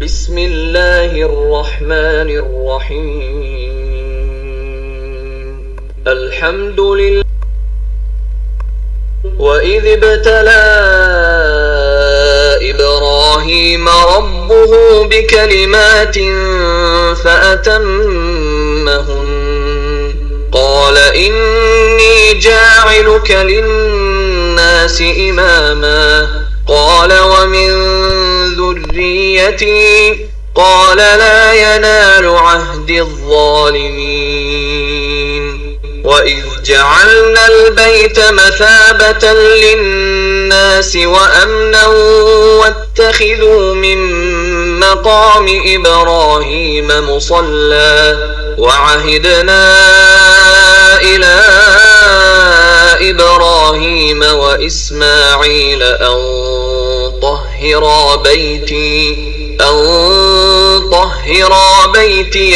بسم الله الرحمن الرحيم الحمد لله وإذ ابتلى إبراهيم ربه بكلمات فأتمهن قال إني جاعلك للناس إماما قال ومن ذريتي قال لا ينال عهد الظالمين وإذ جعلنا البيت مثابة للناس وأمنا واتخذوا من مقام إبراهيم مصلى وعهدنا إلى إبراهيم وإسماعيل أن طهرا بيتي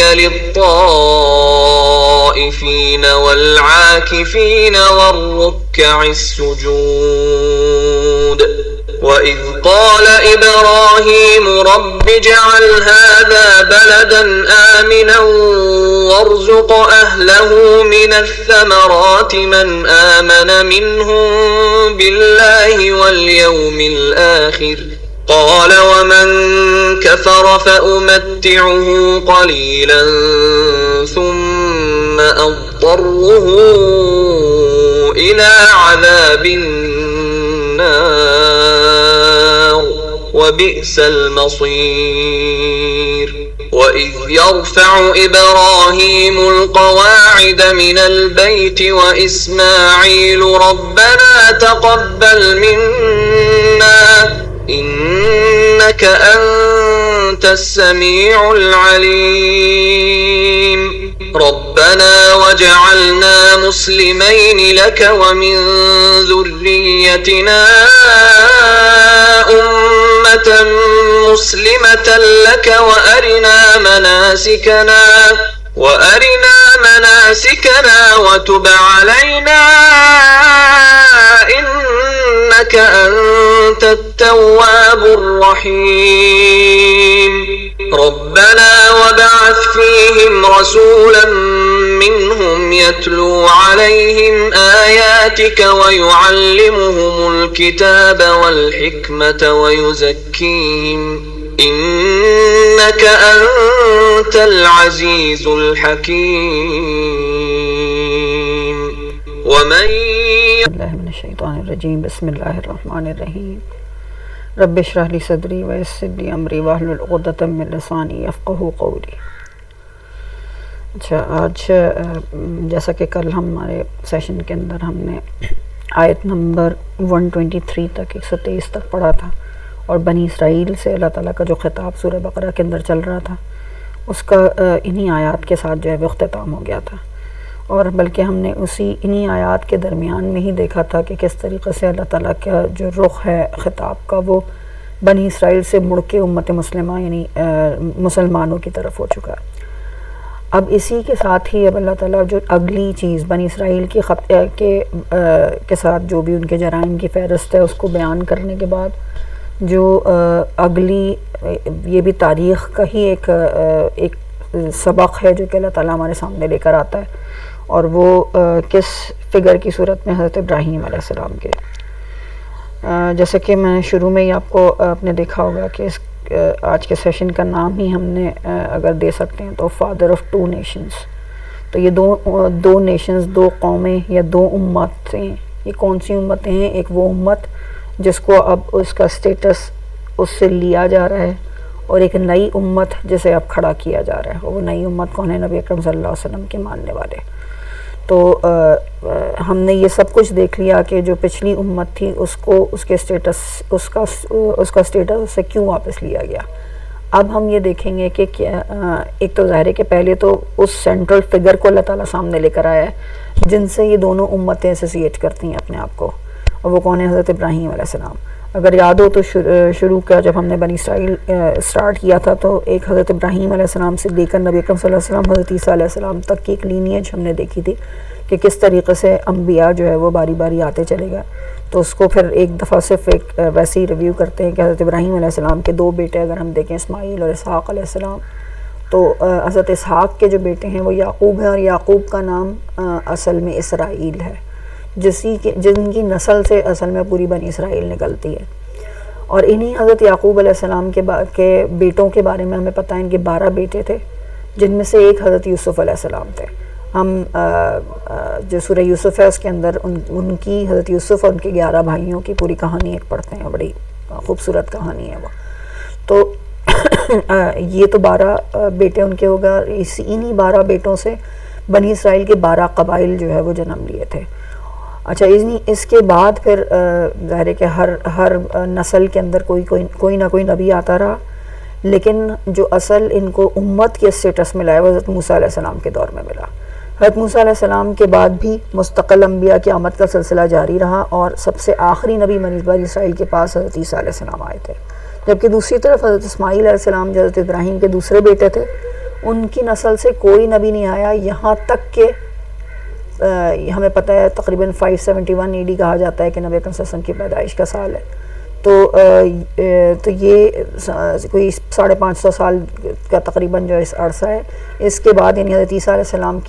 للطائفين والعاكفين والركع السجود وإذ قال إبراهيم رب اجعل هذا بلدا آمنا وارزق أهله من الثمرات من آمن منهم بالله واليوم الآخر قال ومن كفر فأمتعه قليلا ثم أضطره إلى عذاب النار وبئس المصير وإذ يرفع إبراهيم القواعد من البيت وإسماعيل ربنا تقبل منا إنك أنت السميع العليم ربنا وجعلنا مسلمين لك ومن ذريتنا أمة مسلمة لك وأرنا مناسكنا وتب علينا إنك أنت التواب الرحيم ربنا وبعث فيهم رسولا منهم يتلو عليهم آياتك ويعلمهم الكتاب والحكمة ويزكيهم إنك أنت العزيز الحكيم ومن الله من الشیطان الرجیم بسم اللہ الرحمن الرحیم رب اشرح لی صدری ویسر لی امری واحلل عقدۃ من لسانی یفقہوا قولی۔ اچھا، آج جیسا کہ کل ہمارے سیشن کے اندر ہم نے آیت نمبر 123 تک 123 تک پڑھا تھا، اور بنی اسرائیل سے اللہ تعالیٰ کا جو خطاب سورہ بقرہ کے اندر چل رہا تھا اس کا انہی آیات کے ساتھ جو ہے وہ اختتام ہو گیا تھا، اور بلکہ ہم نے انہی آیات کے درمیان میں ہی دیکھا تھا کہ کس طریقے سے اللہ تعالیٰ کا جو رخ ہے خطاب کا وہ بنی اسرائیل سے مڑ کے امت مسلمہ یعنی مسلمانوں کی طرف ہو چکا ہے۔ اب اسی کے ساتھ ہی اب اللہ تعالیٰ جو اگلی چیز بنی اسرائیل کی کے ساتھ جو بھی ان کے جرائم کی فہرست ہے اس کو بیان کرنے کے بعد جو اگلی یہ بھی تاریخ کا ہی ایک سبق ہے جو کہ اللہ تعالیٰ ہمارے سامنے لے کر آتا ہے، اور وہ کس فگر کی صورت میں حضرت ابراہیم علیہ السلام کے، جیسا کہ میں شروع میں ہی آپ کو نے دیکھا ہوگا کہ آج کے سیشن کا نام ہی ہم نے اگر دے سکتے ہیں تو فادر آف 2 نیشنز۔ تو یہ دو نیشنز، 2 قومیں یا 2 امتیں، یہ کون سی امتیں ہیں؟ ایک وہ امت جس کو اب اس کا سٹیٹس اس سے لیا جا رہا ہے، اور ایک نئی امت جسے اب کھڑا کیا جا رہا ہے، اور وہ نئی امت کون ہے؟ نبی اکرم صلی اللہ علیہ وسلم کے ماننے والے۔ تو ہم نے یہ سب کچھ دیکھ لیا کہ جو پچھلی امت تھی اس کو اس کا سٹیٹس اس سے کیوں واپس لیا گیا۔ اب ہم یہ دیکھیں گے کہ ایک تو ظاہر ہے کہ پہلے تو اس سینٹرل فگر کو اللہ تعالیٰ سامنے لے کر آیا ہے جن سے یہ دونوں امتیں ایسوسیٹ کرتی ہیں اپنے آپ کو، اور وہ کون ہے؟ حضرت ابراہیم علیہ السلام۔ اگر یاد ہو تو شروع کا جب ہم نے بنی اسرائیل سٹارٹ کیا تھا تو ایک حضرت ابراہیم علیہ السلام سے لے کر نبی اکرم صلی اللہ علیہ وسلم حضرت عیسیٰ علیہ السلام تک کی ایک لینیج ہم نے دیکھی تھی کہ کس طریقے سے انبیاء جو ہے وہ باری باری آتے چلے گئے۔ تو اس کو پھر ایک دفعہ صرف ایک ویسے ہی ریویو کرتے ہیں کہ حضرت ابراہیم علیہ السلام کے 2 بیٹے اگر ہم دیکھیں اسماعیل اور اسحاق علیہ السلام، تو حضرت اسحاق کے جو بیٹے ہیں وہ یعقوب ہیں، اور یعقوب کا نام اصل میں اسرائیل ہے، جن کی نسل سے اصل میں پوری بنی اسرائیل نکلتی ہے۔ اور انہی حضرت یعقوب علیہ السلام کے بیٹوں کے بارے میں ہمیں پتہ ہے ان کے 12 بیٹے تھے، جن میں سے ایک حضرت یوسف علیہ السلام تھے۔ ہم جو سورہ یوسف ہے اس کے اندر ان کی حضرت یوسف اور ان کے 11 بھائیوں کی پوری کہانی ایک پڑھتے ہیں، بڑی خوبصورت کہانی ہے وہ۔ تو یہ تو 12 بیٹے ان کے ہوگا، انہی 12 بیٹوں سے بنی اسرائیل کے 12 قبائل جو ہے وہ جنم لیے تھے۔ اچھا، اس کے بعد پھر ظاہر ہے کہ ہر نسل کے اندر کوئی نہ کوئی نبی آتا رہا، لیکن جو اصل ان کو امت کے اسٹیٹس ملا ہے وہ حضرت موسیٰ علیہ السلام کے دور میں ملا۔ حضرت موسیٰ علیہ السلام کے بعد بھی مستقل انبیاء کی آمد کا سلسلہ جاری رہا، اور سب سے آخری نبی بنی اسرائیل کے پاس حضرت عیسیٰ علیہ السلام آئے تھے، جبکہ دوسری طرف حضرت اسماعیل علیہ السلام جو حضرت ابراہیم کے دوسرے بیٹے تھے ان کی نسل سے کوئی نبی نہیں آیا، یہاں تک کہ ہمیں پتہ ہے تقریباً 571 AD کہا جاتا ہے کہ نبی اکرم صلی اللہ علیہ وسلم کی پیدائش کا سال ہے، تو یہ کوئی 550 سال کا تقریباً جو اس عرصہ ہے، اس کے بعد یعنی حضرت عیسیٰ علیہ السلام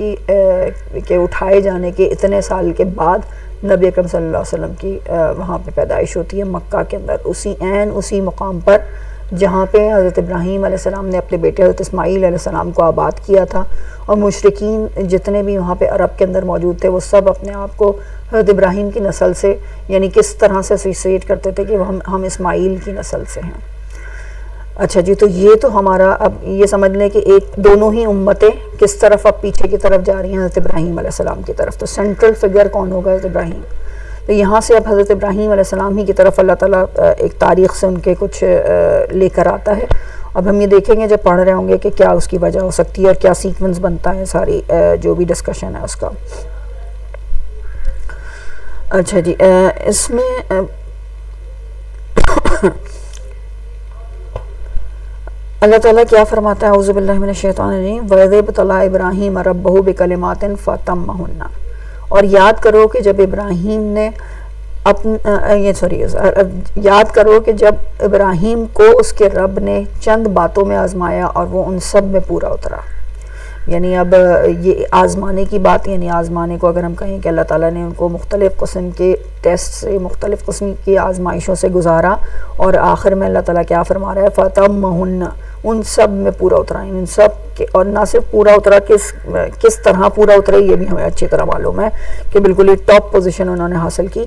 کے اٹھائے جانے کے اتنے سال کے بعد نبی اکرم صلی اللہ علیہ وسلم کی وہاں پہ پیدائش ہوتی ہے مکہ کے اندر، اسی مقام پر جہاں پہ حضرت ابراہیم علیہ السلام نے اپنے بیٹے حضرت اسماعیل علیہ السلام کو آباد کیا تھا، اور مشرکین جتنے بھی وہاں پہ عرب کے اندر موجود تھے وہ سب اپنے آپ کو حضرت ابراہیم کی نسل سے یعنی کس طرح سے ایسوسیٹ کرتے تھے کہ ہم اسماعیل کی نسل سے ہیں۔ اچھا جی، تو یہ تو ہمارا اب یہ سمجھ لیں کہ دونوں ہی امتیں کس طرف اب پیچھے کی طرف جا رہی ہیں، حضرت ابراہیم علیہ السلام کی طرف۔ تو سینٹرل فگر کون ہوگا؟ حضرت ابراہیم۔ تو یہاں سے اب حضرت ابراہیم علیہ السلام ہی کی طرف اللہ تعالیٰ ایک تاریخ سے ان کے کچھ لے کر آتا ہے۔ اب ہم یہ دیکھیں گے جب پڑھ رہے ہوں گے کہ کیا اس کی وجہ ہو سکتی ہے اور کیا سیکوینس بنتا ہے ساری جو بھی ڈسکشن ہے اس کا۔ اچھا جی، اس میں اللہ تعالیٰ کیا فرماتا ہے؟ اعوذ باللہ من الشیطان الرجیم، وَإِذِ ابْتَلَىٰ إِبْرَاهِيمَ رَبَّهُ بِكَلِمَاتٍ فَأَتَمَّهُنَّ، اور یاد کرو کہ جب ابراہیم نے یاد کرو کہ جب ابراہیم کو اس کے رب نے چند باتوں میں آزمایا اور وہ ان سب میں پورا اترا۔ یعنی اب یہ آزمانے کی بات، یعنی آزمانے کو اگر ہم کہیں کہ اللہ تعالیٰ نے ان کو مختلف قسم کے ٹیسٹ سے، مختلف قسم کی آزمائشوں سے گزارا، اور آخر میں اللہ تعالیٰ کیا فرما رہا ہے؟ فَأَتَمَّهُنَّ، ان سب میں پورا اترا، ان سب کے، اور نہ صرف پورا اترا، کس طرح پورا اترا یہ بھی ہمیں اچھی طرح معلوم ہے کہ بالکل یہ ٹاپ پوزیشن انہوں نے حاصل کی۔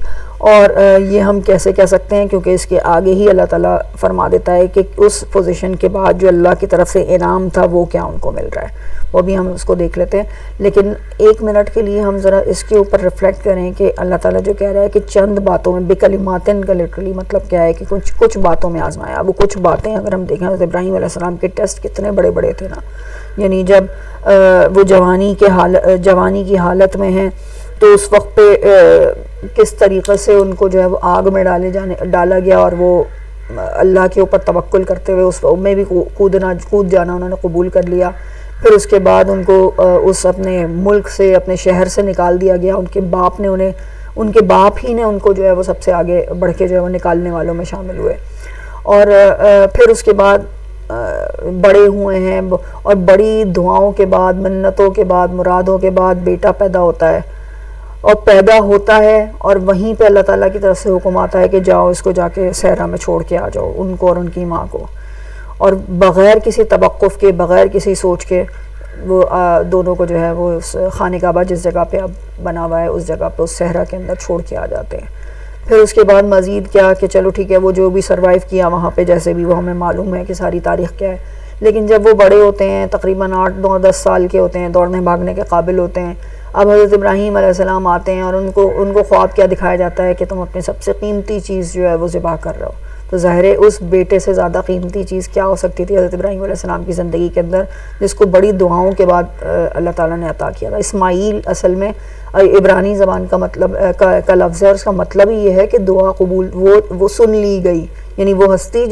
اور یہ ہم کیسے کہہ سکتے ہیں؟ کیونکہ اس کے آگے ہی اللہ تعالیٰ فرما دیتا ہے کہ اس پوزیشن کے بعد جو اللہ کی طرف سے انعام تھا وہ کیا ان کو مل رہا ہے، وہ بھی ہم اس کو دیکھ لیتے ہیں۔ لیکن 1 منٹ کے لیے ہم ذرا اس کے اوپر ریفلیکٹ کریں کہ اللہ تعالیٰ جو کہہ رہا ہے کہ چند باتوں میں، بکلماتن کا لٹرلی مطلب کیا ہے کہ کچھ باتوں میں آزمایا۔ اب وہ کچھ باتیں اگر ہم دیکھیں حضرت ابراہیم علیہ السلام کے ٹیسٹ کتنے بڑے بڑے تھے نا، یعنی جب وہ جوانی کی حالت میں ہیں تو اس وقت پہ کس طریقے سے ان کو جو ہے وہ آگ میں ڈالا گیا، اور وہ اللہ کے اوپر توکل کرتے ہوئے اس میں بھی کود جانا انہوں نے قبول کر لیا۔ پھر اس کے بعد ان کو اس اپنے ملک سے، اپنے شہر سے نکال دیا گیا، ان کے باپ ہی نے ان کو جو ہے وہ سب سے آگے بڑھ کے جو ہے وہ نکالنے والوں میں شامل ہوئے۔ اور پھر اس کے بعد بڑے ہوئے ہیں، اور بڑی دعاؤں کے بعد، منتوں کے بعد، مرادوں کے بعد بیٹا پیدا ہوتا ہے، اور پیدا ہوتا ہے اور وہیں پہ اللہ تعالیٰ کی طرف سے حکم آتا ہے کہ جاؤ اس کو جا کے صحرا میں چھوڑ کے آ جاؤ، ان کو اور ان کی ماں کو، اور بغیر کسی توقف کے، بغیر کسی سوچ کے وہ دونوں کو جو ہے وہ اس خانہ کعبہ جس جگہ پہ اب بنا ہوا ہے اس جگہ پہ اس صحرا کے اندر چھوڑ کے آ جاتے ہیں۔ پھر اس کے بعد مزید کیا کہ چلو ٹھیک ہے، وہ جو بھی سروائیو کیا وہاں پہ جیسے بھی، وہ ہمیں معلوم ہے کہ ساری تاریخ کیا ہے، لیکن جب وہ بڑے ہوتے ہیں تقریباً 8 9 10 سال کے ہوتے ہیں، دوڑنے بھاگنے کے قابل ہوتے ہیں، اب حضرت ابراہیم علیہ السلام آتے ہیں اور ان کو خواب کیا دکھایا جاتا ہے کہ تم اپنی سب سے قیمتی چیز جو ہے وہ ذبح کر رہے ہو۔ تو ظاہر ہے اس بیٹے سے زیادہ قیمتی چیز کیا ہو سکتی تھی حضرت ابراہیم علیہ السلام کی زندگی کے اندر، جس کو بڑی دعاؤں کے بعد اللہ تعالیٰ نے عطا کیا تھا۔ اسماعیل اصل میں عبرانی زبان کا مطلب کا لفظ ہے، اور اس کا مطلب ہی یہ ہے کہ دعا قبول، وہ سن لی گئی، یعنی وہ ہستی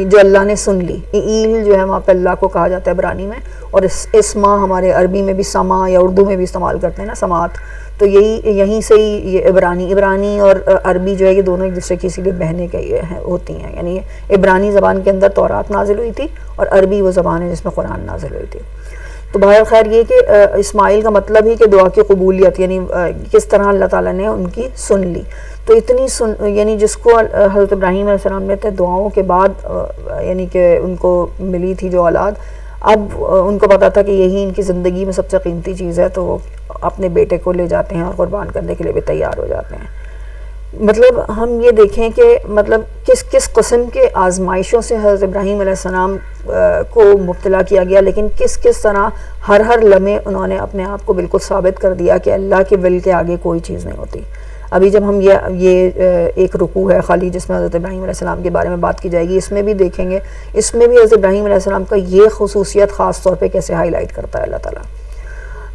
جو اللہ نے سن لی۔ ایل جو ہے وہاں پہ اللہ کو کہا جاتا ہے عبرانی میں، اور اسما ہمارے عربی میں بھی سما یا اردو میں بھی استعمال کرتے ہیں نا، سماعت، تو یہیں سے ہی یہ عبرانی اور عربی جو ہے یہ دونوں ایک دوسرے کی اسی لیے بہنیں ہوتی ہیں. یعنی عبرانی زبان کے اندر تورات نازل ہوئی تھی اور عربی وہ زبان ہے جس میں قرآن نازل ہوئی تھی. تو بہر خیر یہ کہ اسماعیل کا مطلب ہی کہ دعا کی قبولیت، یعنی کس طرح اللہ تعالیٰ نے ان کی سن لی. تو یعنی جس کو حضرت ابراہیم علیہ السلام نے دعاؤں کے بعد یعنی کہ ان کو ملی تھی جو اولاد، اب ان کو پتا تھا کہ یہی ان کی زندگی میں سب سے قیمتی چیز ہے، تو وہ اپنے بیٹے کو لے جاتے ہیں اور قربان کرنے کے لیے بھی تیار ہو جاتے ہیں. مطلب ہم یہ دیکھیں کہ مطلب کس قسم کے آزمائشوں سے حضرت ابراہیم علیہ السلام کو مبتلا کیا گیا، لیکن کس طرح ہر لمحے انہوں نے اپنے آپ کو بالکل ثابت کر دیا کہ اللہ کے ول کے آگے کوئی چیز نہیں ہوتی. ابھی جب ہم یہ ایک رکوع ہے خالی جس میں حضرت ابراہیم علیہ السلام کے بارے میں بات کی جائے گی، اس میں بھی دیکھیں گے، اس میں بھی حضرت ابراہیم علیہ السلام کا یہ خصوصیت خاص طور پہ کیسے ہائی لائٹ کرتا ہے اللہ تعالیٰ.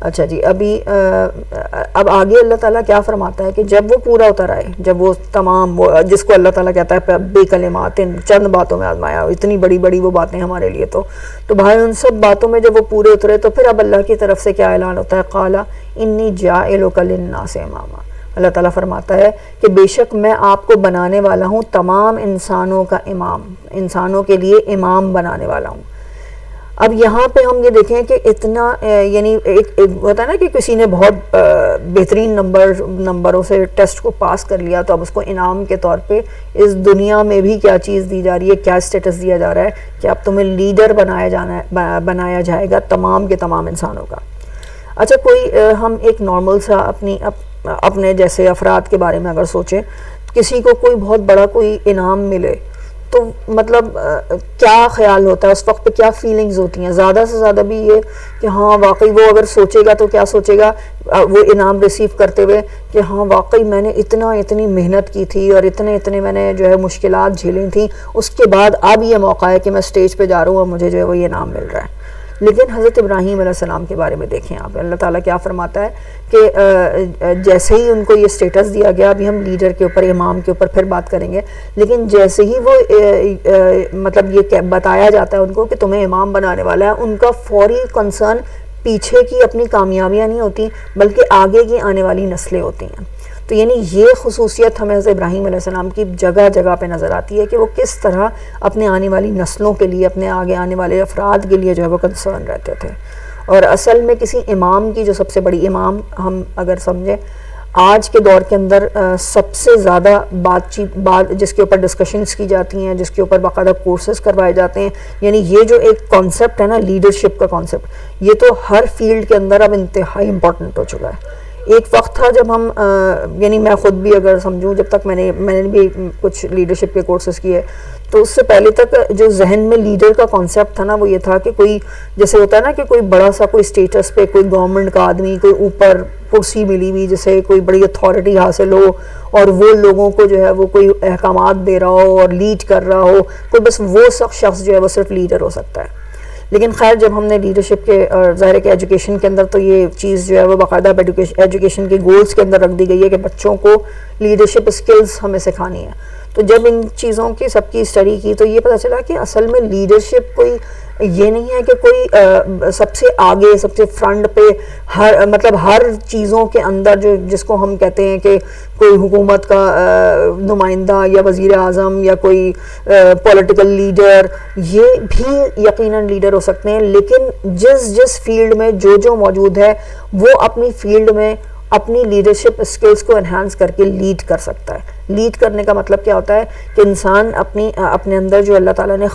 اچھا جی، اب آگے اللہ تعالیٰ کیا فرماتا ہے کہ جب وہ پورا اتر آئے، جب وہ تمام جس کو اللہ تعالیٰ کہتا ہے بے کلمات، چند باتوں میں آزمایا، اتنی بڑی بڑی وہ باتیں ہمارے لیے، تو بھائی ان سب باتوں میں جب وہ پورے اترے تو پھر اب اللہ کی طرف سے کیا اعلان ہوتا ہے؟ قال انی جاعلک للناس اماما. اللہ تعالیٰ فرماتا ہے کہ بے شک میں آپ کو بنانے والا ہوں تمام انسانوں کا امام، انسانوں کے لیے امام بنانے والا ہوں. اب یہاں پہ ہم یہ دیکھیں کہ اتنا یعنی ایک ہوتا ہے نا کہ کسی نے بہت بہترین نمبروں سے ٹیسٹ کو پاس کر لیا، تو اب اس کو انعام کے طور پہ اس دنیا میں بھی کیا چیز دی جا رہی ہے، کیا اسٹیٹس دیا جا رہا ہے کہ اب تمہیں لیڈر بنایا جائے گا تمام کے تمام انسانوں کا. اچھا، کوئی ہم ایک نارمل سا اپنے جیسے افراد کے بارے میں اگر سوچیں، کسی کو کوئی بہت بڑا کوئی انعام ملے تو مطلب کیا خیال ہوتا ہے اس وقت پہ، کیا فیلنگز ہوتی ہیں؟ زیادہ سے زیادہ بھی یہ کہ ہاں واقعی وہ اگر سوچے گا تو کیا سوچے گا وہ انعام ریسیو کرتے ہوئے کہ ہاں واقعی میں نے اتنی محنت کی تھی اور اتنے میں نے جو ہے مشکلات جھیلی تھیں، اس کے بعد اب یہ موقع ہے کہ میں سٹیج پہ جا رہا ہوں اور مجھے جو ہے وہ یہ انعام مل رہا ہے. لیکن حضرت ابراہیم علیہ السلام کے بارے میں دیکھیں آپ، اللہ تعالیٰ کیا فرماتا ہے کہ جیسے ہی ان کو یہ سٹیٹس دیا گیا، ابھی ہم لیڈر کے اوپر، امام کے اوپر پھر بات کریں گے، لیکن جیسے ہی وہ مطلب یہ بتایا جاتا ہے ان کو کہ تمہیں امام بنانے والا ہے، ان کا فوری کنسرن پیچھے کی اپنی کامیابیاں نہیں ہوتی بلکہ آگے کی آنے والی نسلیں ہوتی ہیں. تو یعنی یہ خصوصیت ہمیں حضرت ابراہیم علیہ السلام کی جگہ جگہ پہ نظر آتی ہے کہ وہ کس طرح اپنے آنے والی نسلوں کے لیے، اپنے آگے آنے والے افراد کے لیے جو ہے وہ کنسرن رہتے تھے. اور اصل میں کسی امام کی جو سب سے بڑی امام ہم اگر سمجھیں آج کے دور کے اندر سب سے زیادہ بات جس کے اوپر ڈسکشنز کی جاتی ہیں، جس کے اوپر باقاعدہ کورسز کروائے جاتے ہیں، یعنی یہ جو ایک کانسیپٹ ہے نا لیڈرشپ کا کانسیپٹ، یہ تو ہر فیلڈ کے اندر اب انتہائی امپورٹنٹ ہو چکا ہے. ایک وقت تھا جب ہم یعنی میں خود بھی اگر سمجھوں، جب تک میں نے بھی کچھ لیڈرشپ کے کورسز کیے، تو اس سے پہلے تک جو ذہن میں لیڈر کا کانسیپٹ تھا نا وہ یہ تھا کہ کوئی جیسے ہوتا ہے نا کہ کوئی بڑا سا کوئی اسٹیٹس پہ کوئی گورنمنٹ کا آدمی، کوئی اوپر کرسی ملی ہوئی جسے کوئی بڑی اتھارٹی حاصل ہو اور وہ لوگوں کو جو ہے وہ کوئی احکامات دے رہا ہو اور لیڈ کر رہا ہو، کوئی بس وہ شخص جو ہے وہ صرف لیڈر ہو سکتا ہے. لیکن خیر جب ہم نے لیڈرشپ کے ظاہر ہے کہ ایجوکیشن کے اندر تو یہ چیز جو ہے وہ باقاعدہ ایجوکیشن کے گولز کے اندر رکھ دی گئی ہے کہ بچوں کو لیڈرشپ اسکلز ہمیں سکھانی ہے. تو جب ان چیزوں کی سب کی اسٹڈی کی تو یہ پتہ چلا کہ اصل میں لیڈرشپ کوئی یہ نہیں ہے کہ کوئی سب سے آگے، سب سے فرنٹ پہ ہر چیزوں کے اندر جس کو ہم کہتے ہیں کہ کوئی حکومت کا نمائندہ یا وزیر اعظم یا کوئی پولیٹیکل لیڈر، یہ بھی یقیناً لیڈر ہو سکتے ہیں، لیکن جس فیلڈ میں جو موجود ہے وہ اپنی فیلڈ میں اپنی لیڈرشپ اسکلز کو انہانس کر کے لیڈ کر سکتا ہے. لیڈ کرنے کا مطلب کیا ہوتا ہے کہ انسان اپنے اندر جو اللہ تعالیٰ نے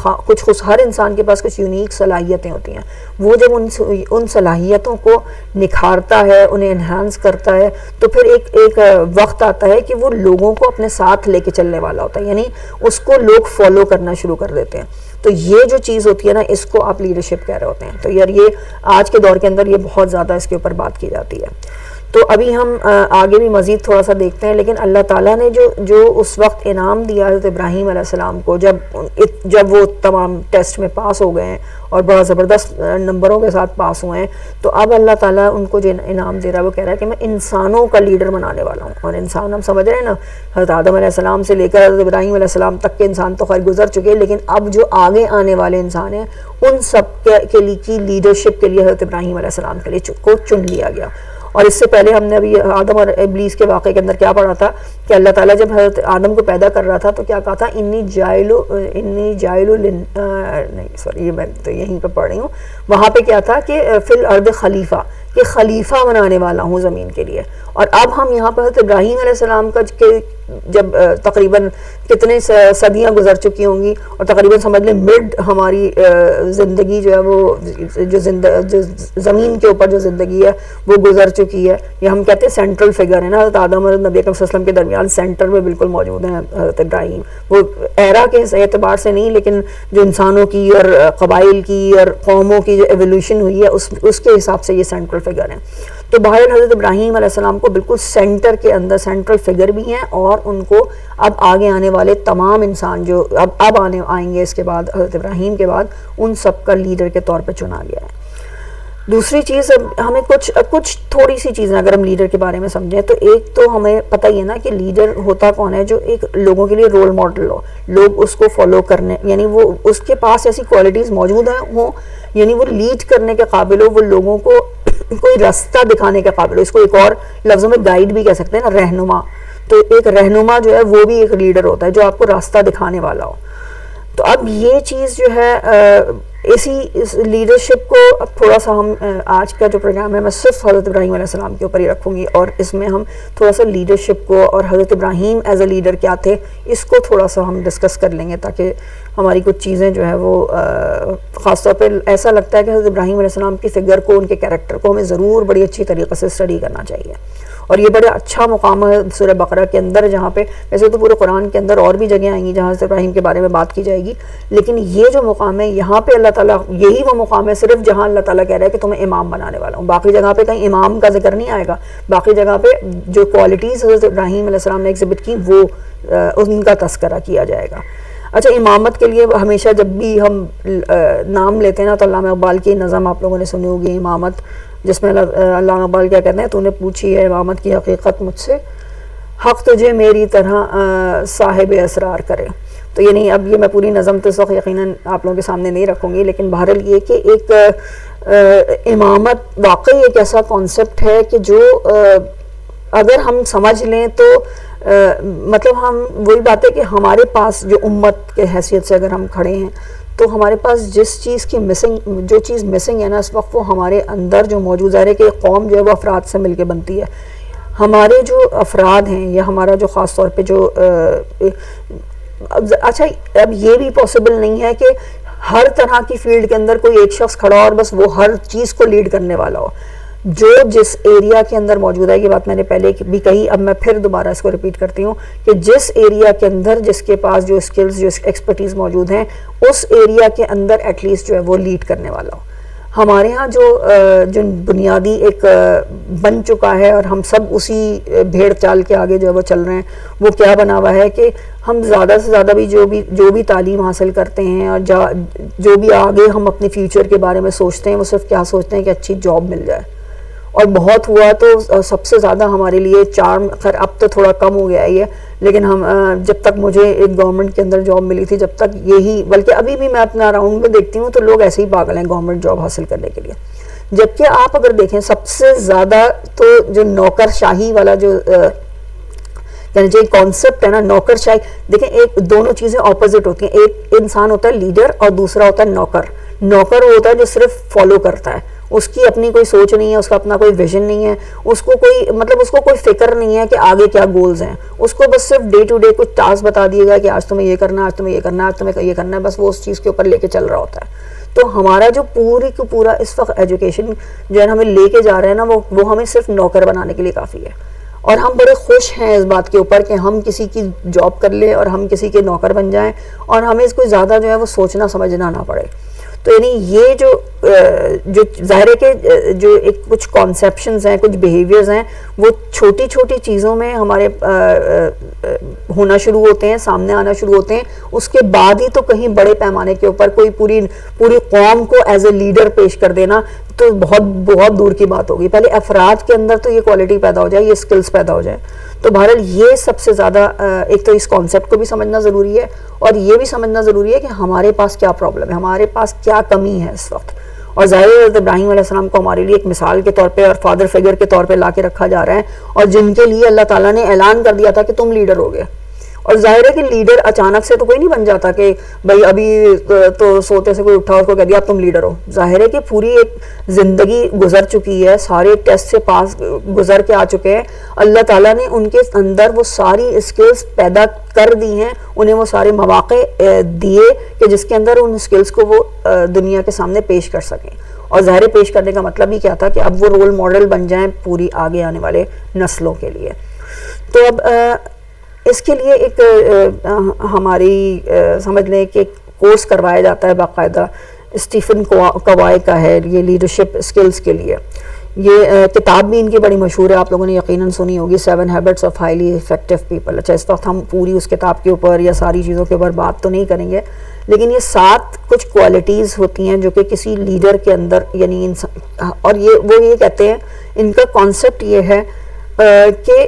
ہر انسان کے پاس کچھ یونیک صلاحیتیں ہوتی ہیں، وہ جب ان صلاحیتوں کو نکھارتا ہے، انہیں انہانس کرتا ہے، تو پھر ایک وقت آتا ہے کہ وہ لوگوں کو اپنے ساتھ لے کے چلنے والا ہوتا ہے، یعنی اس کو لوگ فالو کرنا شروع کر دیتے ہیں. تو یہ جو چیز ہوتی ہے نا، اس کو آپ لیڈرشپ کہہ رہے ہوتے ہیں. تو یار یہ آج کے دور کے اندر یہ بہت زیادہ اس کے اوپر بات کی جاتی ہے. تو ابھی ہم آگے بھی مزید تھوڑا سا دیکھتے ہیں، لیکن اللہ تعالیٰ نے جو اس وقت انعام دیا حضرت ابراہیم علیہ السلام کو، جب وہ تمام ٹیسٹ میں پاس ہو گئے ہیں اور بڑا زبردست نمبروں کے ساتھ پاس ہوئے ہیں، تو اب اللہ تعالیٰ ان کو جو انعام دے رہا ہے وہ کہہ رہا ہے کہ میں انسانوں کا لیڈر بنانے والا ہوں. اور انسان ہم سمجھ رہے ہیں نا، حضرت آدم علیہ السلام سے لے کر حضرت ابراہیم علیہ السلام تک کے انسان تو خیر گزر چکے، لیکن اب جو آگے آنے والے انسان ہیں ان سب کے لیے کی لیڈرشپ کے لیے حضرت ابراہیم علیہ السلام کے لیے کو چن لیا گیا. اور اس سے پہلے ہم نے ابھی آدم اور ابلیس کے واقعے کے اندر کیا پڑھا تھا کہ اللہ تعالیٰ جب حضرت آدم کو پیدا کر رہا تھا تو کیا کہا تھا، انی جائلو نہیں سوری یہ میں تو یہیں پہ پڑھ رہی ہوں، وہاں پہ کیا تھا کہ فی الارض خلیفہ، کہ خلیفہ بنانے والا ہوں زمین کے لیے. اور اب ہم یہاں پر حضرت ابراہیم علیہ السلام کا جب تقریباً کتنے صدیاں گزر چکی ہوں گی، اور تقریباً سمجھ لیں مڈ ہماری زندگی جو ہے وہ جو زمین کے اوپر جو زندگی ہے وہ گزر چکی ہے. یہ ہم کہتے ہیں سینٹرل فگر ہے نا، حضرت آدم اور نبی اکرم صلی اللہ علیہ وسلم کے درمیان سینٹر میں بالکل موجود ہیں حضرت ابراہیم. وہ ایرا کے اعتبار سے نہیں، لیکن جو انسانوں کی اور قبائل کی اور قوموں کی جو ایولیوشن ہوئی ہے اس کے حساب سے یہ سینٹرل فگر ہیں. تو بہرحال حضرت ابراہیم علیہ السلام کو بالکل سینٹر کے اندر سینٹرل فگر بھی ہیں، اور ان کو اب آگے آنے والے تمام انسان جو اب آئیں گے اس کے بعد حضرت ابراہیم کے بعد، ان سب کا لیڈر کے طور پہ چنا گیا ہے. دوسری چیز، ہمیں کچھ تھوڑی سی چیزیں اگر ہم لیڈر کے بارے میں سمجھیں تو ایک تو ہمیں پتہ ہی ہے نا کہ لیڈر ہوتا کون ہے، جو ایک لوگوں کے لیے رول ماڈل ہو، لوگ اس کو فالو کرنے، یعنی وہ اس کے پاس ایسی کوالٹیز موجود ہوں، یعنی وہ لیڈ کرنے کے قابل ہو، وہ لوگوں کو کوئی راستہ دکھانے کے قابل ہو. اس کو ایک اور لفظوں میں گائیڈ بھی کہہ سکتے ہیں نا، رہنما. تو ایک رہنما جو ہے وہ بھی ایک لیڈر ہوتا ہے جو آپ کو راستہ دکھانے والا ہو. تو اب یہ چیز جو ہے اس لیڈرشپ کو اب تھوڑا سا ہم آج کا جو پروگرام ہے میں صرف حضرت ابراہیم علیہ السلام کے اوپر ہی رکھوں گی، اور اس میں ہم تھوڑا سا لیڈرشپ کو اور حضرت ابراہیم ایز اے لیڈر کیا تھے اس کو تھوڑا سا ہم ڈسکس کر لیں گے، تاکہ ہماری کچھ چیزیں جو ہے وہ خاص طور پہ ایسا لگتا ہے کہ حضرت ابراہیم علیہ السلام کی فگر کو، ان کے کیریکٹر کو ہمیں ضرور بڑی اچھی طریقے سے اسٹڈی کرنا چاہیے. اور یہ بڑا اچھا مقام ہے سورہ بقرہ کے اندر، جہاں پہ ویسے تو پورے قرآن کے اندر اور بھی جگہیں آئیں گی جہاں حضرت ابراہیم کے بارے میں بات کی جائے گی، لیکن یہ جو مقام ہے یہاں پہ اللہ تعالیٰ، یہی وہ مقام ہے صرف جہاں اللہ تعالیٰ کہہ رہا ہے کہ تمہیں امام بنانے والا ہوں. باقی جگہ پہ کہیں امام کا ذکر نہیں آئے گا، باقی جگہ پہ جو کوالٹیز حضرت ابراہیم علیہ السلام نے ایگزبٹ کی وہ ان کا تذکرہ کیا جائے گا. اچھا، امامت کے لیے ہمیشہ جب بھی ہم نام لیتے ہیں نا تو علامہ اقبال کی نظم آپ لوگوں نے سنی ہوگی، امامت، جس میں علامہ اقبال کیا کہتے ہیں، تو نے پوچھی ہے امامت کی حقیقت مجھ سے، حق تجھے میری طرح صاحب اسرار کرے. تو یعنی اب یہ میں پوری نظم تو اس وقت یقیناً آپ لوگوں کے سامنے نہیں رکھوں گی، لیکن بہرحال یہ کہ ایک امامت واقعی ایک ایسا کانسیپٹ ہے کہ جو اگر ہم سمجھ لیں تو مطلب ہم وہی بات ہے کہ ہمارے پاس جو امت کے حیثیت سے اگر ہم کھڑے ہیں تو ہمارے پاس جس چیز کی جو چیز مسنگ ہے نا اس وقت، وہ ہمارے اندر جو موجود ہے کہ قوم جو ہے وہ افراد سے مل کے بنتی ہے. ہمارے جو افراد ہیں یا ہمارا جو خاص طور پہ جو اچھا اب یہ بھی پاسبل نہیں ہے کہ ہر طرح کی فیلڈ کے اندر کوئی ایک شخص کھڑا ہو اور بس وہ ہر چیز کو لیڈ کرنے والا ہو. جو جس ایریا کے اندر موجود ہے، یہ بات میں نے پہلے بھی کہی، اب میں پھر دوبارہ اس کو ریپیٹ کرتی ہوں کہ جس ایریا کے اندر جس کے پاس جو اسکلز جو ایکسپرٹیز موجود ہیں اس ایریا کے اندر ایٹ لیسٹ جو ہے وہ لیڈ کرنے والا ہو. ہمارے ہاں جو بنیادی ایک بن چکا ہے اور ہم سب اسی بھیڑ چال کے آگے جو ہے وہ چل رہے ہیں، وہ کیا بنا ہوا ہے کہ ہم زیادہ سے زیادہ بھی جو بھی تعلیم حاصل کرتے ہیں اور جو بھی آگے ہم اپنے فیوچر کے بارے میں سوچتے ہیں، وہ صرف کیا سوچتے ہیں کہ اچھی جاب مل جائے. اور بہت ہوا تو سب سے زیادہ ہمارے لیے چارم، خیر اب تو تھوڑا کم ہو گیا ہے، لیکن ہم جب تک مجھے ایک گورنمنٹ کے اندر جاب ملی تھی جب تک یہی، بلکہ ابھی بھی میں اپنا اراؤنڈ میں دیکھتی ہوں تو لوگ ایسے ہی پاگل ہیں گورنمنٹ جاب حاصل کرنے کے لیے. جبکہ آپ اگر دیکھیں سب سے زیادہ تو جو نوکر شاہی والا جو یعنی جو کانسیپٹ ہے نا نوکر شاہی، دیکھیں ایک دونوں چیزیں اپوزٹ ہوتی ہیں. ایک انسان ہوتا ہے لیڈر اور دوسرا ہوتا ہے نوکر. نوکر وہ ہوتا ہے جو صرف فالو کرتا ہے، اس کی اپنی کوئی سوچ نہیں ہے، اس کا اپنا کوئی ویژن نہیں ہے، اس کو کوئی فکر نہیں ہے کہ آگے کیا گولز ہیں. اس کو بس صرف ڈے ٹو ڈے کچھ ٹاسک بتا دیے گا کہ آج تمہیں یہ کرنا ہے، آج تمہیں یہ کرنا ہے، آج تمہیں یہ کرنا ہے، بس وہ اس چیز کے اوپر لے کے چل رہا ہوتا ہے. تو ہمارا جو پوری کو پورا اس وقت ایجوکیشن جو ہے ہمیں لے کے جا رہے ہیں نا وہ ہمیں صرف نوکر بنانے کے لیے کافی ہے. اور ہم بڑے خوش ہیں اس بات کے اوپر کہ ہم کسی کی جاب کر لیں اور ہم کسی کے نوکر بن جائیں اور ہمیں اس کو زیادہ جو ہے وہ سوچنا سمجھنا نہ پڑے. تو یعنی یہ جو ظاہر ہے کہ جو ایک کچھ کانسیپشنز ہیں، کچھ بیہیویئرز ہیں، وہ چھوٹی چھوٹی چیزوں میں ہمارے ہونا شروع ہوتے ہیں، سامنے آنا شروع ہوتے ہیں. اس کے بعد ہی تو کہیں بڑے پیمانے کے اوپر کوئی پوری قوم کو ایز اے لیڈر پیش کر دینا تو بہت بہت دور کی بات ہوگی. پہلے افراد کے اندر تو یہ کوالٹی پیدا ہو جائے، یہ اسکلز پیدا ہو جائیں. تو بہرحال یہ سب سے زیادہ ایک تو اس کانسیپٹ کو بھی سمجھنا ضروری ہے اور یہ بھی سمجھنا ضروری ہے کہ ہمارے پاس کیا پرابلم ہے، ہمارے پاس کیا کمی ہے اس وقت. اور ظاہر حضرت ابراہیم علیہ السلام کو ہمارے لیے ایک مثال کے طور پہ اور فادر فگر کے طور پہ لا کے رکھا جا رہا ہے، اور جن کے لیے اللہ تعالیٰ نے اعلان کر دیا تھا کہ تم لیڈر ہو گئے. اور ظاہر ہے کہ لیڈر اچانک سے تو کوئی نہیں بن جاتا کہ بھائی ابھی تو سوتے سے کوئی اٹھا اس کو کہہ دیا اب تم لیڈر ہو. ظاہر ہے کہ پوری ایک زندگی گزر چکی ہے، سارے ٹیسٹ سے پاس گزر کے آ چکے ہیں. اللہ تعالیٰ نے ان کے اندر وہ ساری اسکلز پیدا کر دی ہیں، انہیں وہ سارے مواقع دیے کہ جس کے اندر ان اسکلز کو وہ دنیا کے سامنے پیش کر سکیں. اور ظاہر پیش کرنے کا مطلب ہی کیا تھا کہ اب وہ رول ماڈل بن جائیں پوری آگے آنے والے نسلوں کے لیے. تو اب اس کے لیے ایک ہماری سمجھ لیں کہ کورس کروایا جاتا ہے باقاعدہ، اسٹیفن کوائے کا ہے یہ لیڈرشپ اسکلز کے لیے. یہ کتاب بھی ان کی بڑی مشہور ہے، آپ لوگوں نے یقیناً سنی ہوگی، 7 habits of highly effective people. اچھا اس وقت ہم پوری اس کتاب کے اوپر یا ساری چیزوں کے اوپر بات تو نہیں کریں گے، لیکن یہ 7 کچھ کوالٹیز ہوتی ہیں جو کہ کسی لیڈر کے اندر یعنی انسان، اور وہ یہ کہتے ہیں ان کا کانسیپٹ یہ ہے کہ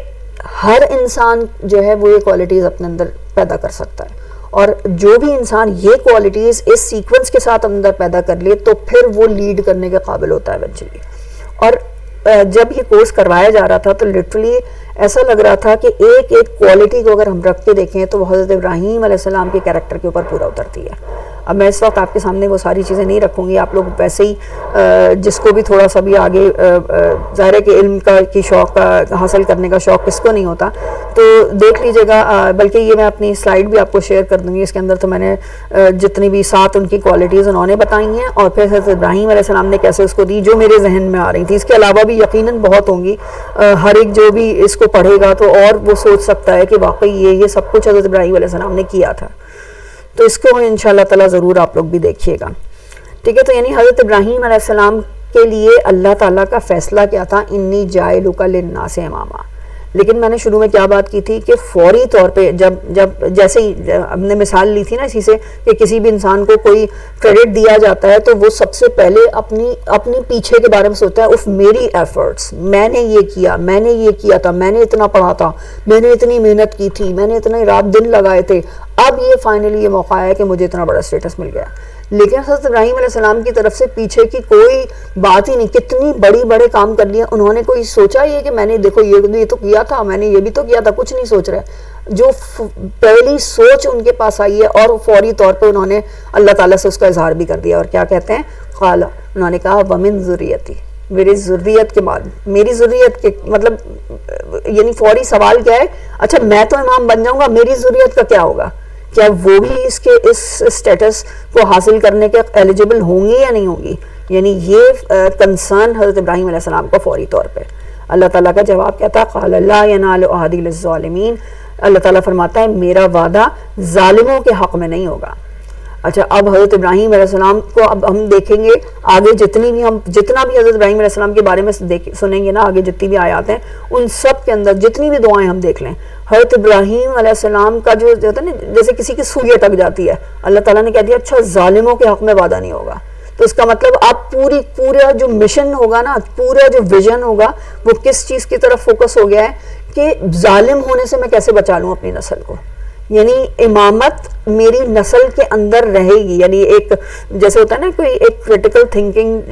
ہر انسان جو ہے وہ یہ کوالٹیز اپنے اندر پیدا کر سکتا ہے، اور جو بھی انسان یہ کوالٹیز اس سیکوینس کے ساتھ اندر پیدا کر لے تو پھر وہ لیڈ کرنے کے قابل ہوتا ہے ایونچولی. اور جب یہ کورس کروایا جا رہا تھا تو لٹرلی ایسا لگ رہا تھا کہ ایک ایک کوالٹی کو اگر ہم رکھ کے دیکھیں تو وہ حضرت ابراہیم علیہ السلام کے کیریکٹر کے اوپر پورا اترتی ہے. اب میں اس وقت آپ کے سامنے وہ ساری چیزیں نہیں رکھوں گی، آپ لوگ ویسے ہی جس کو بھی تھوڑا سا بھی آگے ظاہر ہے کہ علم کی شوق حاصل کرنے کا شوق کس کو نہیں ہوتا، تو دیکھ لیجیے گا. بلکہ یہ میں اپنی سلائیڈ بھی آپ کو شیئر کر دوں گی، اس کے اندر تو میں نے جتنی بھی 7 ان کی کوالٹیز انہوں نے بتائی ہیں اور پھر حضرت ابراہیم علیہ السلام نے کیسے اس کو دی جو میرے ذہن میں آ رہی تھی. اس کے علاوہ بھی یقیناً بہت ہوں گی، ہر ایک جو بھی اس کو پڑھے گا تو اور وہ سوچ سکتا ہے کہ واقعی یہ سب کچھ حضرت ابراہیم علیہ السلام نے کیا تھا. تو اس کو انشاءاللہ تعالیٰ ضرور آپ لوگ بھی دیکھیے گا. ٹھیک ہے، تو یعنی حضرت ابراہیم علیہ السلام کے لیے اللہ تعالیٰ کا فیصلہ کیا تھا، انی جاعلک للناس اماما. لیکن میں نے شروع میں کیا بات کی تھی کہ فوری طور پہ جب جیسے ہی ہم نے مثال لی تھی نا اسی سے کہ کسی بھی انسان کو کوئی کریڈٹ دیا جاتا ہے تو وہ سب سے پہلے اپنی پیچھے کے بارے میں سوچتا ہے، اف میری ایفرٹس، میں نے یہ کیا، میں نے یہ کیا تھا، میں نے اتنا پڑھا تھا، میں نے اتنی محنت کی تھی، میں نے اتنے رات دن لگائے تھے، اب یہ فائنلی یہ موقع ہے کہ مجھے اتنا بڑا سٹیٹس مل گیا. لیکن حضرت ابراہیم علیہ السلام کی طرف سے پیچھے کی کوئی بات ہی نہیں، کتنی بڑے کام کر لیے انہوں نے. کوئی سوچا یہ کہ میں نے دیکھو یہ تو کیا تھا، میں نے یہ بھی تو کیا تھا، کچھ نہیں سوچ رہے. جو پہلی سوچ ان کے پاس آئی ہے اور فوری طور پہ انہوں نے اللہ تعالیٰ سے اس کا اظہار بھی کر دیا. اور کیا کہتے ہیں، قال، انہوں نے کہا ومن ذریتی، میری ذریت کے بعد، میری ذریت کے مطلب یعنی فوری سوال کیا ہے، اچھا میں تو امام بن جاؤں گا، میری ذریت کا کیا ہوگا، کیا وہ بھی اس سٹیٹس کو حاصل کرنے کے ایلیجیبل ہوں گی یا نہیں ہوں گی. یعنی یہ کنسرن حضرت ابراہیم علیہ السلام کو فوری طور پہ. اللہ تعالیٰ کا جواب کیا تھا، قال لا ینال عہدی للظالمین، اللہ تعالیٰ فرماتا ہے میرا وعدہ ظالموں کے حق میں نہیں ہوگا. اچھا اب حضرت ابراہیم علیہ السلام کو اب ہم دیکھیں گے آگے جتنا بھی حضرت ابراہیم علیہ السلام کے بارے میں سنیں گے نا، آگے جتنی بھی آیات ہیں ان سب کے اندر جتنی بھی دعائیں ہم دیکھ لیں، حضرت ابراہیم علیہ السلام کا جو ہوتا ہے نا جیسے کسی کی سوئی اٹک جاتی ہے، اللہ تعالیٰ نے کہہ دیا اچھا ظالموں کے حق میں وعدہ نہیں ہوگا. تو اس کا مطلب آپ پورا جو مشن ہوگا نا، پورا جو ویژن ہوگا وہ کس چیز کی طرف فوکس ہو گیا ہے کہ ظالم ہونے سے میں کیسے بچا لوں اپنی نسل کو. یعنی امامت میری نسل کے اندر رہے گی. یعنی ایک جیسے ہوتا ہے نا کوئی ایک کریٹیکل تھنکنگ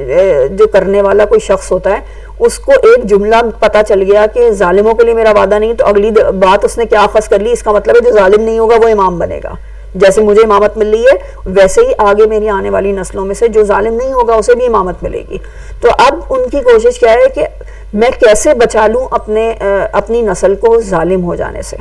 جو کرنے والا کوئی شخص ہوتا ہے، اس کو ایک جملہ پتا چل گیا کہ ظالموں کے لیے میرا وعدہ نہیں، تو اگلی بات اس نے کیا اخذ کر لی، اس کا مطلب ہے جو ظالم نہیں ہوگا وہ امام بنے گا. جیسے مجھے امامت مل رہی ہے ویسے ہی آگے میری آنے والی نسلوں میں سے جو ظالم نہیں ہوگا اسے بھی امامت ملے گی. تو اب ان کی کوشش کیا ہے کہ میں کیسے بچا لوں اپنی نسل کو ظالم ہو جانے سے.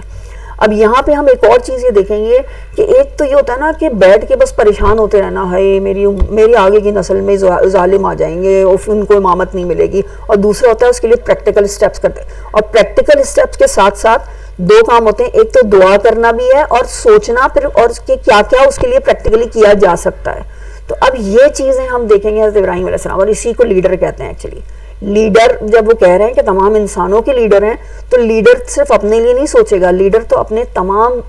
اب یہاں پہ ہم ایک اور چیز یہ دیکھیں گے کہ ایک تو یہ ہوتا ہے نا کہ بیٹھ کے بس پریشان ہوتے رہنا، ہے میری آگے کی نسل میں ظالم آ جائیں گے اور ان کو امامت نہیں ملے گی. اور دوسرا ہوتا ہے اس کے لیے پریکٹیکل اسٹیپس کرتے ہیں. اور پریکٹیکل اسٹیپس کے ساتھ ساتھ 2 کام ہوتے ہیں، ایک تو دعا کرنا بھی ہے اور سوچنا پھر اور کہ کیا کیا اس کے لیے پریکٹیکلی کیا جا سکتا ہے. تو اب یہ چیزیں ہم دیکھیں گے حضرت ابراہیم علیہ السلام، اور اسی کو لیڈر کہتے ہیں. ایکچولی لیڈر جب وہ کہہ رہے ہیں کہ تمام انسانوں کے لیڈر ہیں، تو لیڈر صرف اپنے لیے نہیں سوچے گا، لیڈر تو اپنے تمام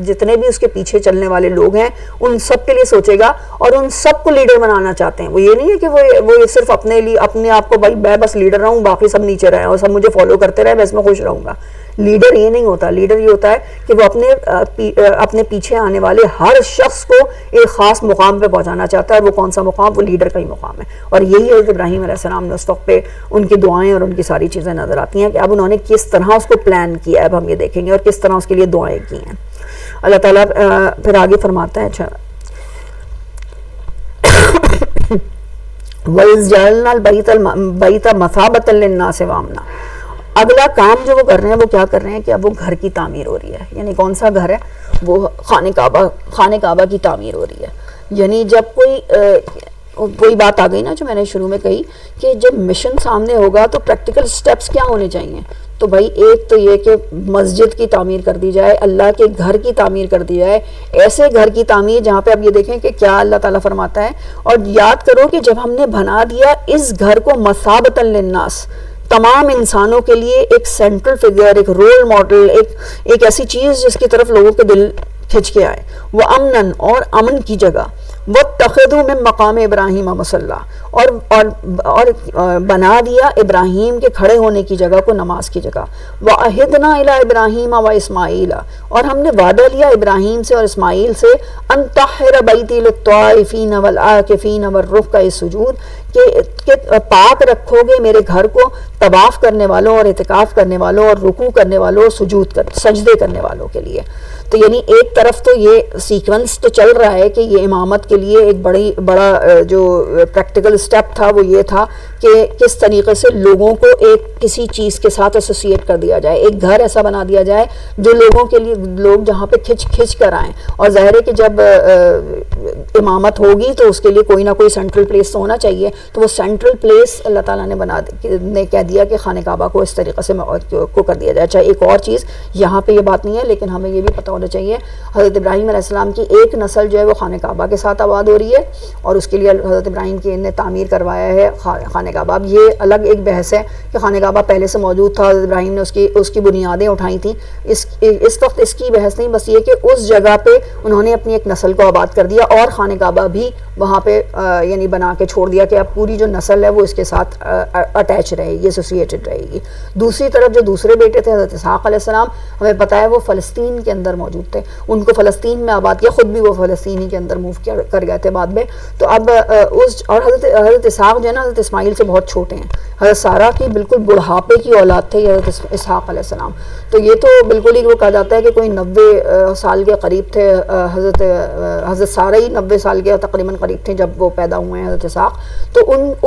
جتنے بھی اس کے پیچھے چلنے والے لوگ ہیں ان سب کے لیے سوچے گا اور ان سب کو لیڈر بنانا چاہتے ہیں. وہ یہ نہیں ہے کہ وہ صرف اپنے لیے اپنے آپ کو بھائی میں بس لیڈر رہوں، باقی سب نیچے رہیں اور سب مجھے فالو کرتے رہے، میں اس میں خوش رہوں گا. لیڈر یہ نہیں ہوتا، لیڈر یہ ہوتا ہے کہ وہ اپنے پیچھے آنے والے ہر شخص کو ایک خاص مقام پہ پہنچانا چاہتا ہے. وہ کون سا مقام؟ وہ لیڈر کا ہی مقام ہے. اور یہی حضرت ابراہیم علیہ السلام نے اس وقت پہ ان کی دعائیں اور ان کی ساری چیزیں نظر آتی ہیں کہ اب انہوں نے کس طرح اس کو پلان کیا ہے، اب ہم یہ دیکھیں گے، اور کس طرح اس کے لیے دعائیں کی ہیں. اللہ تعالیٰ پھر آگے فرماتا ہے اچھا وَإِذْ جَعَلْنَا الْبَيْتَ مَثَابَةً لِلنَّاسِ وَأَمْنًا. اگلا کام جو وہ کر رہے ہیں وہ کیا کر رہے ہیں کہ اب وہ گھر کی تعمیر ہو رہی ہے. یعنی کون سا گھر ہے؟ وہ خانہ کعبہ کی تعمیر ہو رہی ہے. یعنی جب کوئی بات آ گئی نا جو میں نے شروع میں کہی کہ جب مشن سامنے ہوگا تو پریکٹیکل سٹیپس کیا ہونے چاہیے. تو بھائی ایک تو یہ کہ مسجد کی تعمیر کر دی جائے، اللہ کے گھر کی تعمیر کر دی جائے، ایسے گھر کی تعمیر جہاں پہ اب یہ دیکھیں کہ کیا اللہ تعالیٰ فرماتا ہے. اور یاد کرو کہ جب ہم نے بنا دیا اس گھر کو مثابۃ للناس، تمام انسانوں کے لیے ایک سینٹرل فگر، ایک رول ماڈل، ایک ایسی چیز جس کی طرف لوگوں کے دل کھنچ کے آئے. وہ امن، اور امن کی جگہ، واتخذوا من مقام ابراہیم مصلی، اور بنا دیا ابراہیم کے کھڑے ہونے کی جگہ کو نماز کی جگہ. وعہدنا الی ابراہیم و اسماعیل، اور ہم نے وعدہ لیا ابراہیم سے اور اسماعیل سے، ان طہر بیتی للطائفین والعاکفین والرکع السجود، کہ پاک رکھو گے میرے گھر کو طواف کرنے والوں اور اعتکاف کرنے والوں اور رکوع کرنے والوں اور سجدے کرنے والوں کے لیے. تو یعنی ایک طرف تو یہ سیکوینس تو چل رہا ہے کہ یہ امامت کے لیے ایک بڑا جو پریکٹیکل سٹیپ تھا وہ یہ تھا کہ کس طریقے سے لوگوں کو ایک کسی چیز کے ساتھ ایسوسیٹ کر دیا جائے، ایک گھر ایسا بنا دیا جائے جو لوگوں کے لیے، لوگ جہاں پہ کھچ کر آئیں. اور ظاہر ہے کہ جب امامت ہوگی تو اس کے لیے کوئی نہ کوئی سینٹرل پلیس تو ہونا چاہیے. تو وہ سینٹرل پلیس اللہ تعالیٰ نے کہہ دیا کہ خانہ کعبہ کو اس طریقے سے کو کر دیا جائے. اچھا ایک اور چیز یہاں پہ یہ بات نہیں ہے لیکن ہمیں یہ بھی پتہ ہونا چاہیے، حضرت ابراہیم علیہ السلام کی ایک نسل جو ہے وہ خانہ کعبہ کے ساتھ آباد ہو رہی ہے، اور اس کے لیے حضرت ابراہیم کی نے تعمیر کروایا ہے خانہ کعبہ. اب یہ الگ ایک بحث ہے کہ خانہ کعبہ پہلے سے موجود تھا، حضرت ابراہیم نے اس کی بنیادیں اٹھائی تھیں. اس وقت اس کی بحث نہیں، بس یہ کہ اس جگہ پہ انہوں نے اپنی ایک نسل کو آباد کر دیا اور خانہ کعبہ بھی وہاں پہ یعنی بنا کے چھوڑ دیا کہ اب پوری جو نسل ہے وہ اس کے ساتھ اٹیچ رہے گی، ایسوسیٹڈ رہے گی. دوسری طرف جو دوسرے بیٹے تھے حضرت اسحاق علیہ السلام، ہمیں پتہ ہے وہ فلسطین کے اندر موجود تھے، ان کو فلسطین میں آباد کیا، خود بھی وہ فلسطین ہی کے اندر موو کر گئے تھے بعد میں. تو اب اور حضرت اسحاق جو ہے نا حضرت اسماعیل سے بہت چھوٹے ہیں. حضرت سارہ کی بالکل بڑھاپے کی اولاد تھے حضرت اسحاق علیہ السلام. تو یہ تو بالکل ہی وہ کہا جاتا ہے کہ کوئی 90 سال کے قریب تھے، حضرت سارہ ہی 90 سال کے تقریباً قریب تھے جب وہ پیدا ہوئے ہیں حضرت اسحاق. تو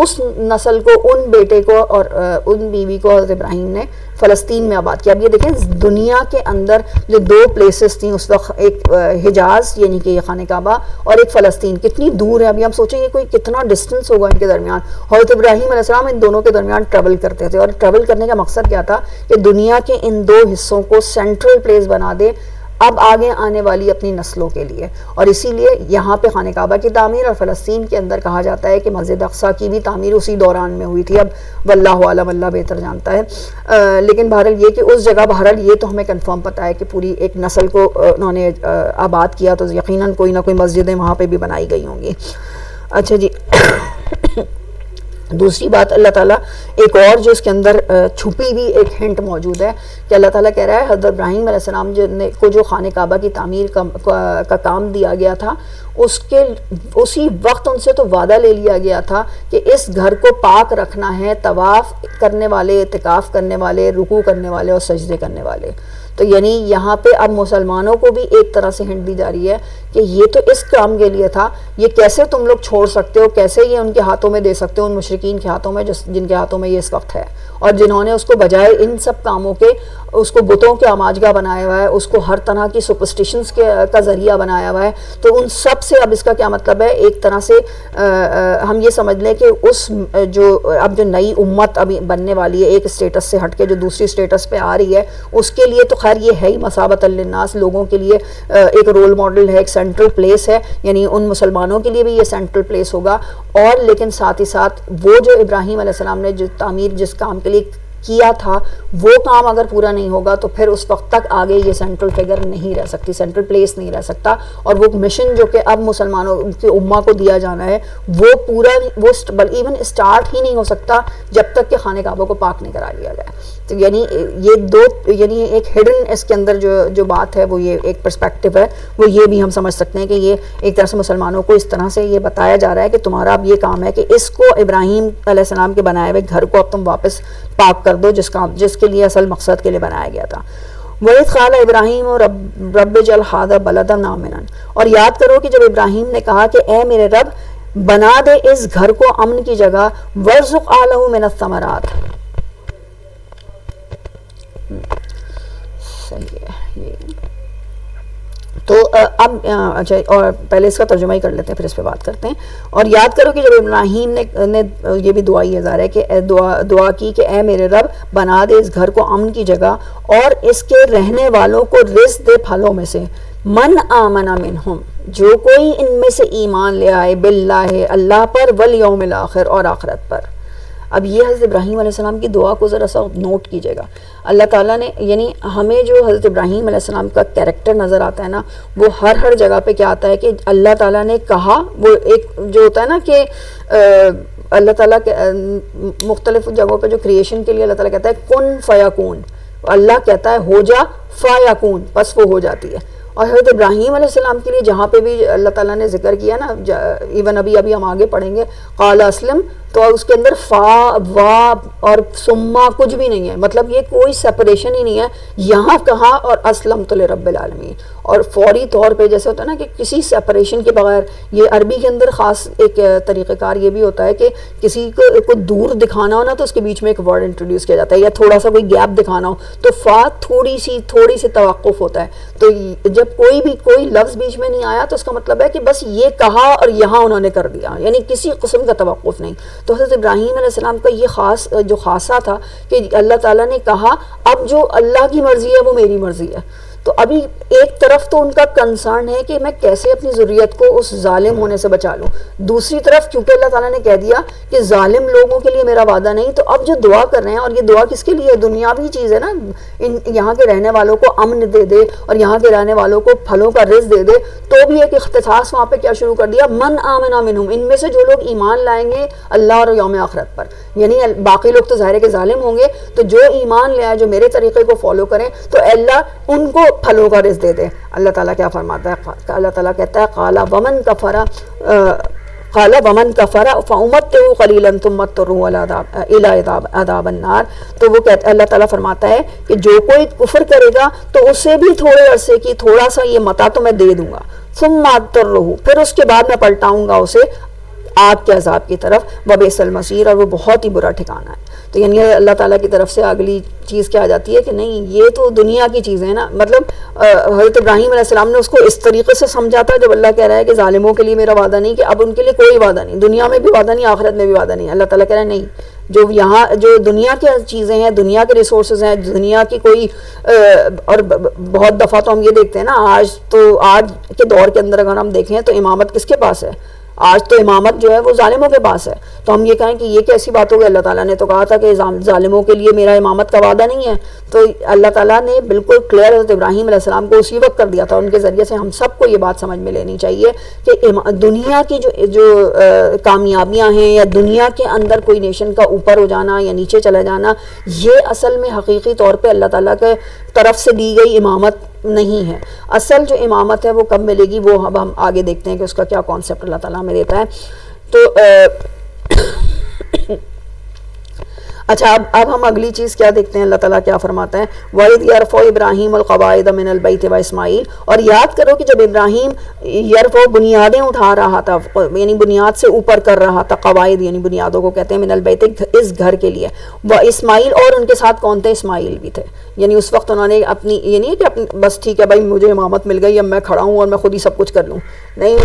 اس نسل کو، ان بیٹے کو اور ان بیوی کو حضرت ابراہیم نے فلسطین میں آباد کیا. اب یہ دیکھیں دنیا کے اندر جو دو پلیسز تھیں اس وقت، ایک حجاز یعنی کہ یہ خانہ کعبہ اور ایک فلسطین، کتنی دور ہے. ابھی ہم سوچیں گے کوئی کتنا ڈسٹنس ہوگا ان کے درمیان. حضرت ابراہیم علیہ السلام ان دونوں کے درمیان ٹریول کرتے تھے، اور ٹریول کرنے کا مقصد کیا تھا کہ دنیا کے ان دو حصوں کو سینٹرل پلیس بنا دے اب آگے آنے والی اپنی نسلوں کے لیے. اور اسی لیے یہاں پہ خانہ کعبہ کی تعمیر، اور فلسطین کے اندر کہا جاتا ہے کہ مسجد اقصیٰ کی بھی تعمیر اسی دوران میں ہوئی تھی. اب واللہ عالم، اللہ بہتر جانتا ہے. لیکن بہرحال یہ کہ اس جگہ، بہرحال یہ تو ہمیں کنفرم پتہ ہے کہ پوری ایک نسل کو انہوں نے آباد کیا، تو یقیناً کوئی نہ کوئی مسجدیں وہاں پہ بھی بنائی گئی ہوں گی. اچھا جی دوسری بات اللہ تعالیٰ ایک اور جو اس کے اندر چھپی ہوئی ایک ہنٹ موجود ہے کہ اللہ تعالیٰ کہہ رہا ہے حضرت ابراہیم علیہ السلام کو جو خانہ کعبہ کی تعمیر کا کام دیا گیا تھا، اسی وقت ان سے تو وعدہ لے لیا گیا تھا کہ اس گھر کو پاک رکھنا ہے طواف کرنے والے، اعتکاف کرنے والے، رکوع کرنے والے اور سجدے کرنے والے. تو یعنی یہاں پہ اب مسلمانوں کو بھی ایک طرح سے ہنٹ دی جا رہی ہے کہ یہ تو اس کام کے لیے تھا، یہ کیسے تم لوگ چھوڑ سکتے ہو، کیسے یہ ان کے ہاتھوں میں دے سکتے ہو، ان مشرکین کے ہاتھوں میں جن کے ہاتھوں میں یہ اس وقت ہے، اور جنہوں نے اس کو بجائے ان سب کاموں کے اس کو بتوں کے آماجگاہ بنایا ہوا ہے، اس کو ہر طرح کی سپرسٹیشنز کا ذریعہ بنایا ہوا ہے. تو ان سب سے اب اس کا کیا مطلب ہے، ایک طرح سے ہم یہ سمجھ لیں کہ اس اب جو نئی امت ابھی بننے والی ہے ایک اسٹیٹس سے ہٹ کے جو دوسری اسٹیٹس پہ آ رہی ہے، اس کے لیے تو خیر یہ ہے ہی مثابۃ للناس، لوگوں کے لیے ایک رول ماڈل ہے، ایک سینٹرل پلیس ہے. یعنی ان مسلمانوں کے لیے بھی یہ سینٹرل پلیس ہوگا. اور لیکن ساتھ ہی ساتھ وہ جو ابراہیم علیہ السلام نے جو تعمیر جس کام کے لیے کیا تھا، وہ کام اگر پورا نہیں ہوگا تو پھر اس وقت تک آگے یہ سینٹرل فگر نہیں رہ سکتی، سینٹرل پلیس نہیں رہ سکتا. اور وہ مشن جو کہ اب مسلمانوں کی امہ کو دیا جانا ہے، وہ پورا ایون اسٹارٹ ہی نہیں ہو سکتا جب تک کہ خانہ کعبہ کو پاک نہیں کرا لیا جائے. تو یعنی یہ دو یعنی ایک ہڈن اس کے اندر جو بات ہے وہ یہ ایک پرسپیکٹیو ہے، وہ یہ بھی ہم سمجھ سکتے ہیں کہ یہ ایک طرح سے مسلمانوں کو اس طرح سے یہ بتایا جا رہا ہے کہ تمہارا اب یہ کام ہے کہ اس کو ابراہیم علیہ السلام کے بنائے ہوئے گھر کو اب تم واپس پاک کر دو جس کے لیے اصل مقصد کے لیے بنایا گیا تھا. وَإِذْ قَالَ إِبْرَاهِيمُ رَبِّ اجْعَلْ هَٰذَا بَلَدًا آمِنًا، اور یاد کرو کہ جب ابراہیم نے کہا کہ اے میرے رب بنا دے اس گھر کو امن کی جگہ، وَارْزُقْ أَهْلَهُ مِنَ الثَّمَرَاتِ. صحیح ہے یہ تو اب اچھا، اور پہلے اس کا ترجمہ ہی کر لیتے ہیں پھر اس پہ بات کرتے ہیں. اور یاد کرو کہ جب ابراہیم نے یہ بھی دعا ہی ظاہر ہے کہ دعا کی کہ اے میرے رب بنا دے اس گھر کو امن کی جگہ اور اس کے رہنے والوں کو رزق دے پھلوں میں سے. من آمن منہم، جو کوئی ان میں سے ایمان لے آئے، باللہ اللہ پر، والیوم الاخر اور آخرت پر. اب یہ حضرت ابراہیم علیہ السلام کی دعا کو ذرا سا نوٹ کیجئے گا. اللہ تعالیٰ نے یعنی ہمیں جو حضرت ابراہیم علیہ السلام کا کیریکٹر نظر آتا ہے نا، وہ ہر جگہ پہ کیا آتا ہے کہ اللہ تعالیٰ نے کہا، وہ ایک جو ہوتا ہے نا کہ اللہ تعالیٰ کے مختلف جگہوں پہ جو کریشن کے لیے اللہ تعالیٰ کہتا ہے کن فیکون، اللہ کہتا ہے ہو جا فیکون، بس وہ ہو جاتی ہے. اور حضرت ابراہیم علیہ السلام کے لیے جہاں پہ بھی اللہ تعالیٰ نے ذکر کیا نا، ایون ابھی ہم آگے پڑھیں گے قال اسلم، تو اس کے اندر فا وا اور سما کچھ بھی نہیں ہے، مطلب یہ کوئی سپریشن ہی نہیں ہے. یہاں کہا اور اسلمت لرب العالمین، اور فوری طور پہ جیسے ہوتا ہے نا کہ کسی سپریشن کے بغیر. یہ عربی کے اندر خاص ایک طریقہ کار یہ بھی ہوتا ہے کہ کسی کو دور دکھانا ہو نا تو اس کے بیچ میں ایک ورڈ انٹروڈیوس کیا جاتا ہے، یا تھوڑا سا کوئی گیپ دکھانا ہو تو فا تھوڑی سی توقف ہوتا ہے. تو جب کوئی لفظ بیچ میں نہیں آیا تو اس کا مطلب ہے کہ بس یہ کہا اور یہاں انہوں نے کر دیا، یعنی کسی قسم کا توقف نہیں. تو حضرت ابراہیم علیہ السلام کا یہ جو خاصہ تھا کہ اللہ تعالیٰ نے کہا اب جو اللہ کی مرضی ہے وہ میری مرضی ہے. تو ابھی ایک طرف تو ان کا کنسرن ہے کہ میں کیسے اپنی ذریت کو اس ظالم ہونے سے بچا لوں، دوسری طرف کیونکہ اللہ تعالیٰ نے کہہ دیا کہ ظالم لوگوں کے لیے میرا وعدہ نہیں، تو اب جو دعا کر رہے ہیں، اور یہ دعا کس کے لیے؟ دنیاوی چیز ہے نا، یہاں کے رہنے والوں کو امن دے دے اور یہاں کے رہنے والوں کو پھلوں کا رزق دے دے. تو بھی ایک اختصاص وہاں پہ کیا شروع کر دیا، من آمن منہم، ان میں سے جو لوگ ایمان لائیں گے اللہ اور یوم آخرت پر. یعنی باقی لوگ تو ظاہر ہے کہ ظالم ہوں گے، تو جو ایمان لے آئے، جو میرے طریقے کو فالو کریں، تو اللہ ان کو پھلوں کا رزق دے دے. اللہ تعالیٰ کیا فرماتا ہے؟ اللہ تعالیٰ کہتا ہے قال ومن کفر فامتعه قلیلا ثم اضطره الى عذاب النار. تو وہ کہتا ہے، اللہ تعالیٰ فرماتا ہے کہ جو کوئی کفر کرے گا تو اسے بھی تھوڑے عرصے کی تھوڑا سا یہ متاع تو میں دے دوں گا، ثم اضطره، پھر اس کے بعد میں پلٹاؤں گا اسے آگ کے عذاب کی طرف، وبئس المصیر، اور وہ بہت ہی برا ٹھکانہ ہے. تو یعنی اللہ تعالیٰ کی طرف سے اگلی چیز کیا آ جاتی ہے کہ نہیں، یہ تو دنیا کی چیزیں ہیں نا. مطلب حضرت ابراہیم علیہ السلام نے اس کو اس طریقے سے سمجھا تھا جب اللہ کہہ رہا ہے کہ ظالموں کے لیے میرا وعدہ نہیں، کہ اب ان کے لیے کوئی وعدہ نہیں، دنیا میں بھی وعدہ نہیں، آخرت میں بھی وعدہ نہیں. اللہ تعالیٰ کہہ رہا ہے نہیں، جو دنیا کی چیزیں ہیں، دنیا کے ریسورسز ہیں، دنیا کی کوئی اور بہت دفعہ تو ہم یہ دیکھتے ہیں نا، آج کے دور کے اندر اگر ہم دیکھیں تو امامت کس کے پاس ہے؟ آج تو امامت جو ہے وہ ظالموں کے پاس ہے. تو ہم یہ کہیں کہ یہ کیسی بات ہو گئی؟ اللہ تعالیٰ نے تو کہا تھا کہ ظالموں کے لیے میرا امامت کا وعدہ نہیں ہے. تو اللہ تعالیٰ نے بالکل کلیئر حضرت ابراہیم علیہ السلام کو اسی وقت کر دیا تھا. ان کے ذریعے سے ہم سب کو یہ بات سمجھ میں لینی چاہیے کہ دنیا کی جو کامیابیاں ہیں، یا دنیا کے اندر کوئی نیشن کا اوپر ہو جانا یا نیچے چلا جانا، یہ اصل میں حقیقی طور پہ اللہ تعالیٰ کے طرف سے دی گئی امامت نہیں ہے. اصل جو امامت ہے وہ کب ملے گی، وہ اب ہم آگے دیکھتے ہیں کہ اس کا کیا کانسیپٹ اللہ تعالیٰ ہمیں دیتا ہے. تو اچھا، اب ہم اگلی چیز کیا دیکھتے ہیں، اللہ تعالیٰ کیا فرماتا ہے، وَإِذْ يَرْفَعُ إِبْرَاهِيمُ الْقَوَاعِدَ مِنَ الْبَيْتِ وَإِسْمَاعِيلُ، اور یاد کرو کہ جب ابراہیم یرفع بنیادیں اٹھا رہا تھا، یعنی بنیاد سے اوپر کر رہا تھا، قواعد یعنی بنیادوں کو کہتے ہیں، من البیت، اس گھر کے لیے، واسماعیل، اور ان کے ساتھ کون تھے؟ اسماعیل بھی تھے. یعنی اس وقت انہوں نے اپنی، یعنی کہ اپنی بس ٹھیک ہے بھائی مجھے امامت مل گئی، اب میں کھڑا ہوں اور میں خود ہی سب کچھ کر لوں، نہیں.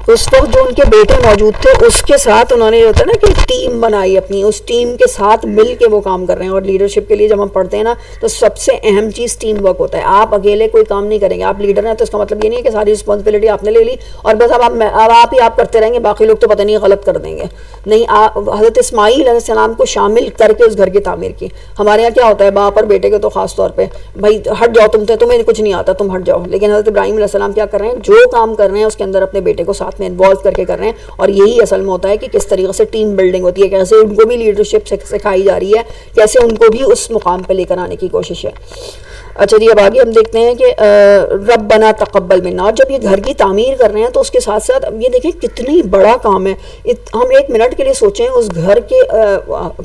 اس وقت جو ان کے بیٹے موجود تھے، اس کے ساتھ انہوں نے جو ہوتا ہے نا کہ ٹیم بنائی اپنی، اس ٹیم کے ساتھ مل کے وہ کام کر رہے ہیں. اور لیڈرشپ کے لیے جب ہم پڑھتے ہیں نا تو سب سے اہم چیز ٹیم ورک ہوتا ہے. آپ اکیلے کوئی کام نہیں کریں گے. آپ لیڈر ہیں تو اس کا مطلب یہ نہیں ہے کہ ساری رسپانسبلٹی آپ نے لے لی اور بس اب آپ ہی آپ کرتے رہیں گے، باقی لوگ تو پتہ نہیں غلط کر دیں گے. نہیں، حضرت اسماعیل علیہ السلام کو شامل کر کے اس گھر کی تعمیر کی. ہمارے یہاں کیا ہوتا ہے، باپ اور بیٹے کے تو خاص طور پہ بھائی ہٹ جاؤ، تمہیں کچھ نہیں آتا، تم ہٹ جاؤ. لیکن حضرت ابراہیم علیہ السلام کیا کر رہے ہیں، جو کام کر رہے ہیں اس کے اندر اپنے بیٹے کو ساتھ طرف میں انوالو کر کے کر رہے ہیں. اور یہی اصل میں ہوتا ہے کہ کس طریقے سے ٹیم بلڈنگ ہوتی ہے, کیسے ان کو بھی لیڈرشپ سکھائی جا رہی ہے, کیسے ان کو بھی اس مقام پہ لے کر آنے کی کوشش ہے. اچھا جی, اب آگے ہم دیکھتے ہیں کہ ربنا تقبل منا. اور جب یہ گھر کی تعمیر کر رہے ہیں تو اس کے ساتھ ساتھ اب یہ دیکھیں کتنی بڑا کام ہے. ہم ایک منٹ کے لیے سوچیں اس گھر کے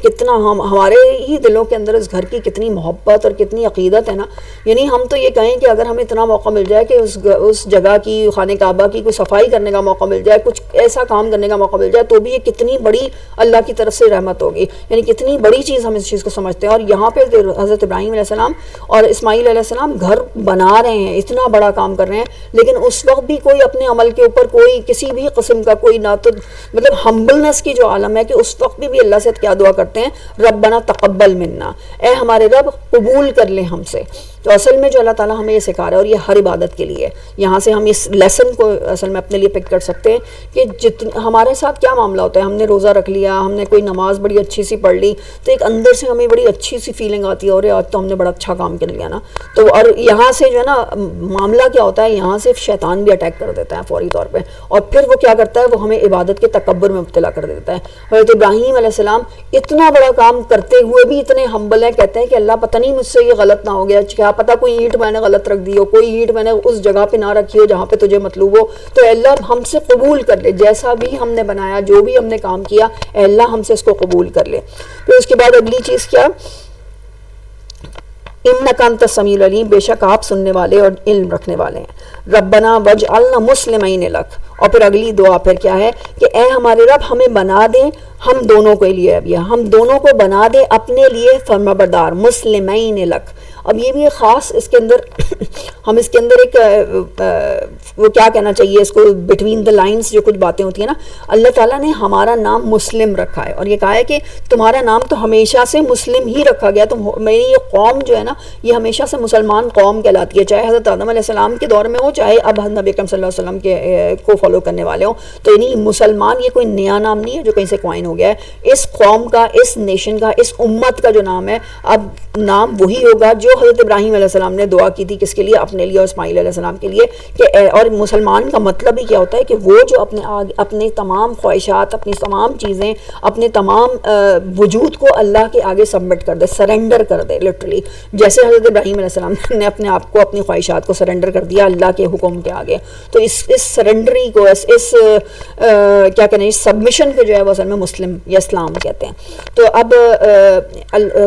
کتنا ہمارے ہی دلوں کے اندر اس گھر کی کتنی محبت اور کتنی عقیدت ہے نا. یعنی ہم تو یہ کہیں کہ اگر ہمیں اتنا موقع مل جائے کہ اس جگہ کی, خانہ کعبہ کی کوئی صفائی کرنے کا موقع مل جائے, کچھ ایسا کام کرنے کا موقع مل جائے, تو بھی یہ کتنی بڑی اللہ کی طرف سے رحمت ہوگی. یعنی کتنی بڑی چیز ہم اس چیز کو سمجھتے ہیں. اور یہاں پہ حضرت ابراہیم علیہ السلام اور اسماعیل علیہ السلام گھر بنا رہے ہیں, اتنا بڑا کام کر رہے ہیں, لیکن اس وقت بھی کوئی اپنے عمل کے اوپر کوئی کسی بھی قسم کا کوئی نہ تو مطلب ہمبلنس کی جو عالم ہے کہ اس وقت بھی اللہ سے کیا دعا کرتے ہیں, ربنا تقبل منا, اے ہمارے رب قبول کر لیں ہم سے. تو اصل میں جو اللہ تعالیٰ ہمیں یہ سکھا رہا ہے, اور یہ ہر عبادت کے لیے, یہاں سے ہم اس لیسن کو اصل میں اپنے لیے پک کر سکتے ہیں کہ ہمارے ساتھ کیا معاملہ ہوتا ہے. ہم نے روزہ رکھ لیا, ہم نے کوئی نماز بڑی اچھی سی پڑھ لی, تو ایک اندر سے ہمیں بڑی اچھی سی فیلنگ آتی ہے, اور آج تو ہم نے بڑا اچھا کام کر لیا نا. تو اور یہاں سے جو ہے نا معاملہ کیا ہوتا ہے, یہاں سے شیطان بھی اٹیک کر دیتا ہے فوری طور پہ, اور پھر وہ کیا کرتا ہے, وہ ہمیں عبادت کے تکبر میں مبتلا کر دیتا ہے. حضرت ابراہیم علیہ السلام اتنا بڑا کام کرتے ہوئے بھی اتنے ہمبل ہیں, کہتے ہیں کہ اللہ پتہ نہیں مجھ سے یہ غلط نہ ہو گیا, کیا پتہ کوئی اینٹ میں نے غلط رکھ دی ہو, کوئی اینٹ میں نے اس جگہ پہ نہ رکھی ہو جہاں پہ تجھے مطلوب ہو, تو اللہ ہم سے قبول کر لے, جیسا بھی ہم نے بنایا, جو بھی ہم نے کام کیا, اے اللہ ہم سے اس کو قبول کر لے. پھر اس کے بعد اگلی چیز کیا, انک انت السمیع العلیم, بے شک آپ سننے والے اور علم رکھنے والے ہیں. ربنا وجعلنا مسلمین لک. اور پھر اگلی دعا پھر کیا ہے کہ اے ہمارے رب ہمیں بنا دیں, ہم دونوں کے لیے, اب یہ ہم دونوں کو بنا دے اپنے لیے فرمانبردار, مسلمین لک. اب یہ بھی ایک خاص اس کے اندر ہم اس کے اندر ایک وہ کیا کہنا چاہیے اس کو, بٹوین دا لائنز جو کچھ باتیں ہوتی ہیں نا, اللہ تعالیٰ نے ہمارا نام مسلم رکھا ہے, اور یہ کہا ہے کہ تمہارا نام تو ہمیشہ سے مسلم ہی رکھا گیا. میری یہ قوم جو ہے نا یہ ہمیشہ سے مسلمان قوم کہلاتی ہے, چاہے حضرت آدم علیہ السلام کے دور میں ہو, چاہے اب نبی اکرم صلی اللہ علیہ وسلم کے کو فالو کرنے والے ہوں. تو یعنی مسلمان یہ کوئی نیا نام نہیں ہے جو کہیں سے کوائن ہو گیا ہے. اس قوم کا, اس نیشن کا, اس امت کا جو نام ہے, اب نام وہی ہوگا جو حضرت ابراہیم علیہ السلام نے دعا کی تھی, کس کے لیے, اپنے لیے اور اسماعیل علیہ السلام کے لیے. کہ اور مسلمان کا مطلب ہی کیا ہوتا ہے کہ وہ جو اپنے تمام خواہشات, اپنی تمام چیزیں, اپنے تمام وجود کو اللہ کے آگے سبمٹ کر دے, سرنڈر کر دے لٹرلی, جیسے حضرت ابراہیم علیہ السلام نے اپنے آپ کو, اپنی خواہشات کو سرنڈر کر دیا اللہ کے حکم کے آگے. تو اس سرنڈری کو, اس کیا کہنا ہے, اس سبمیشن کو جو ہے وہ اصل میں مسلم یا اسلام کہتے ہیں. تو اب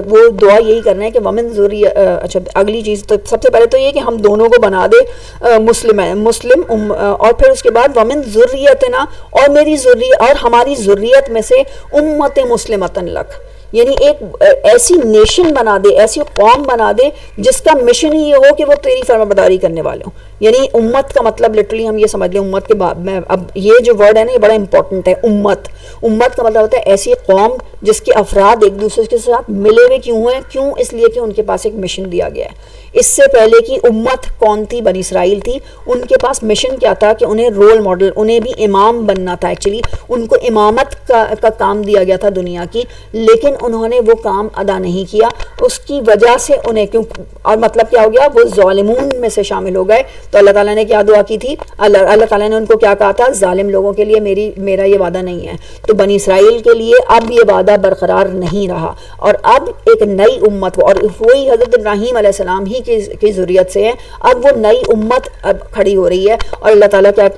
وہ دعا یہی کر رہے ہیں کہ ومن ذریہ. اچھا اگلی چیز تو سب سے پہلے تو یہ کہ ہم دونوں کو بنا دے مسلم, اور پھر اس کے بعد ومن ذریتنا, اور میری ذریت اور ہماری ذریت میں سے امت مسلمۃ لک, یعنی ایک ایسی نیشن بنا دے, ایسی قوم بنا دے جس کا مشن ہی یہ ہو کہ وہ تیری فرمانبرداری کرنے والے ہوں. یعنی امت کا مطلب لٹرلی ہم یہ سمجھ لیں, امت کے بعد میں اب یہ جو ورڈ ہے نا یہ بڑا امپورٹنٹ ہے. امت کا مطلب ہوتا ہے ایسی قوم جس کے افراد ایک دوسرے کے ساتھ ملے ہوئے کیوں ہیں, کیوں, اس لیے کہ ان کے پاس ایک مشن دیا گیا ہے. اس سے پہلے کی امت کون تھی, بنی اسرائیل تھی. ان کے پاس مشن کیا تھا کہ انہیں رول ماڈل, انہیں بھی امام بننا تھا. ایکچولی ان کو امامت کا کام دیا گیا تھا دنیا کی, لیکن انہوں نے وہ کام ادا نہیں کیا. اس کی وجہ سے انہیں کیوں, اور مطلب کیا ہو گیا, وہ ظالمون میں سے شامل ہو گئے. تو اللہ تعالیٰ نے کیا دعا کی تھی, اللہ تعالیٰ نے ان کو کیا کہا تھا, ظالم لوگوں کے لیے میرا یہ وعدہ نہیں ہے. تو بنی اسرائیل کے لیے اب یہ وعدہ برقرار نہیں رہا, اور اب ایک نئی امت, اور وہی حضرت ابراہیم علیہ السلام ہی کی ذریت سے ہے. اب وہ نئی امت اب کھڑی ہو رہی ہے, اور اللہ تعالیٰ کیا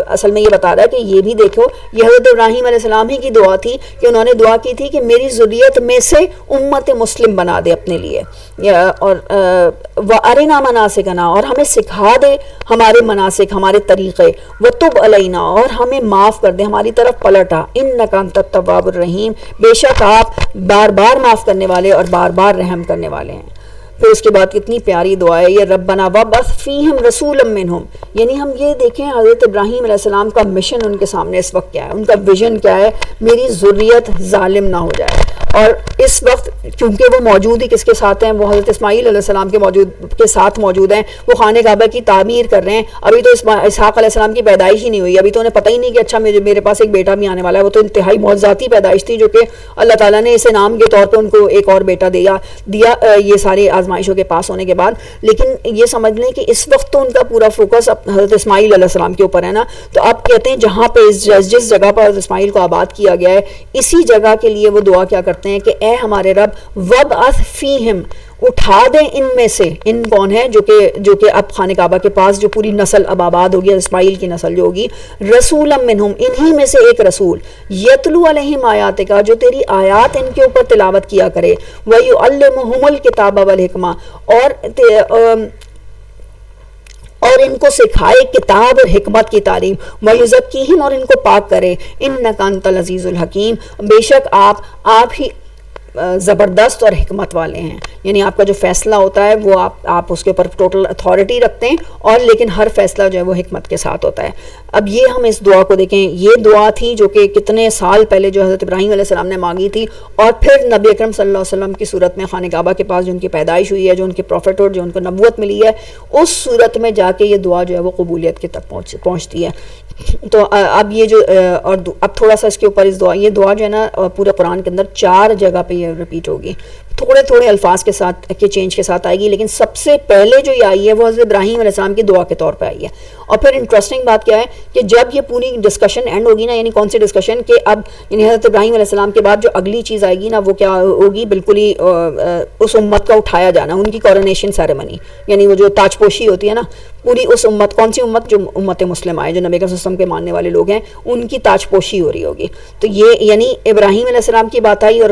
اصل میں یہ بتا رہا ہے کہ یہ بھی دیکھو, یہ حضرت ابراہیم علیہ السلام ہی کی دعا تھی کہ انہوں نے دعا کی تھی کہ میری ذریت میں سے امت مسلم بنا دے اپنے لیے, اور وَأَرِنَا مَنَاسِكَنَا, اور ہمیں سکھا دے ہمارے مناسک, ہمارے طریقے, وَتُبْ عَلَيْنَا, اور ہمیں معاف کر دے, ہماری طرف پلٹا, إِنَّكَ أَنْتَ التَّوَّابُ الرَّحِيمُ, بے شک آپ بار بار معاف کرنے والے اور بار بار رحم کرنے والے ہیں. پھر اس کے بعد کتنی پیاری دعا ہے یہ, ربنا وابعث فیہم رسولا منہم. یعنی ہم یہ دیکھیں حضرت ابراہیم علیہ السلام کا مشن ان کے سامنے اس وقت کیا ہے, ان کا ویژن کیا ہے, میری ذریت ظالم نہ ہو جائے. اور اس وقت چونکہ وہ موجود ہی کس کے ساتھ ہیں، وہ حضرت اسماعیل علیہ السلام کے ساتھ موجود ہیں، وہ خانہ کعبہ کی تعمیر کر رہے ہیں. ابھی تو اسحاق علیہ السلام کی پیدائش ہی نہیں ہوئی، ابھی تو انہیں پتہ ہی نہیں کہ اچھا میرے پاس ایک بیٹا بھی آنے والا ہے. وہ تو انتہائی معجزاتی پیدائش تھی جو کہ اللہ تعالیٰ نے اس انعام کے طور پہ ان کو ایک اور بیٹا دیا یہ ساری آزمائشوں کے پاس ہونے کے بعد. لیکن یہ سمجھ لیں کہ اس وقت تو ان کا پورا فوکس حضرت اسماعیل علیہ السلام کے اوپر ہے نا. تو آپ کہتے ہیں جہاں پہ جس جگہ پر حضرت اسماعیل کو آباد کیا گیا ہے، اسی جگہ کے لیے وہ دعا کیا کرتے ہیں کہ اے ہمارے رب وَبْعَثْ فِيهِمْ، اٹھا دیں ان میں سے. ان کون ہے؟ جو کہ اب خانہ کعبہ کے پاس جو پوری نسل اب آباد ہوگی، اسماعیل کی نسل جو ہوگی، رسولا منہم، انہی میں سے ایک رسول، یتلو علیہم آیاتک، جو تیری آیات ان کے اوپر تلاوت کیا کرے، ویعلمہم الکتاب والحکمہ، اور ان کو سکھائے کتاب اور حکمت کی تعلیم، وَيُزَكِّيهِمْ، اور ان کو پاک کرے، اِنَّكَ أَنْتَ الْعَزِيزُ الْحَكِيمُ، بے شک آپ ہی زبردست اور حکمت والے ہیں. یعنی آپ کا جو فیصلہ ہوتا ہے وہ آپ اس کے اوپر ٹوٹل اتھارٹی رکھتے ہیں، اور لیکن ہر فیصلہ جو ہے وہ حکمت کے ساتھ ہوتا ہے. اب یہ ہم اس دعا کو دیکھیں، یہ دعا تھی جو کہ کتنے سال پہلے جو حضرت ابراہیم علیہ السلام نے مانگی تھی، اور پھر نبی اکرم صلی اللہ علیہ وسلم کی صورت میں خانہ کعبہ کے پاس جو ان کی پیدائش ہوئی ہے، جو ان کی پروفیٹ، جو ان کو نبوت ملی ہے، اس صورت میں جا کے یہ دعا جو ہے وہ قبولیت کے تک پہنچتی ہے. تو اب یہ جو اور اب تھوڑا سا اس کے اوپر یہ دعا جو ہے نا پورے قرآن کے اندر 4 جگہ پہ یہ ریپیٹ ہوگی، تھوڑے الفاظ کے ساتھ کے چینج کے ساتھ آئے گی، لیکن سب سے پہلے جو یہ آئی ہے وہ حضرت ابراہیم علیہ السلام کی دعا کے طور پہ آئی ہے. اور پھر انٹرسٹنگ بات کیا ہے کہ جب یہ پوری ڈسکشن اینڈ ہوگی نا، یعنی کون سی ڈسکشن کہ اب یعنی حضرت ابراہیم علیہ السلام کے بعد جو اگلی چیز آئے گی نا وہ کیا ہوگی، بالکل ہی اس امت کا اٹھایا جانا، ان کی کورونیشن سیریمنی، یعنی وہ جو تاج پوشی ہوتی ہے نا، پوری اس امت، کون سی امت؟ جو امت مسلمہ ہے، جو نبی صلی اللہ علیہ وسلم کے ماننے والے لوگ ہیں، ان کی تاج پوشی ہو رہی ہوگی. تو یہ یعنی ابراہیم علیہ السلام کی بات آئی اور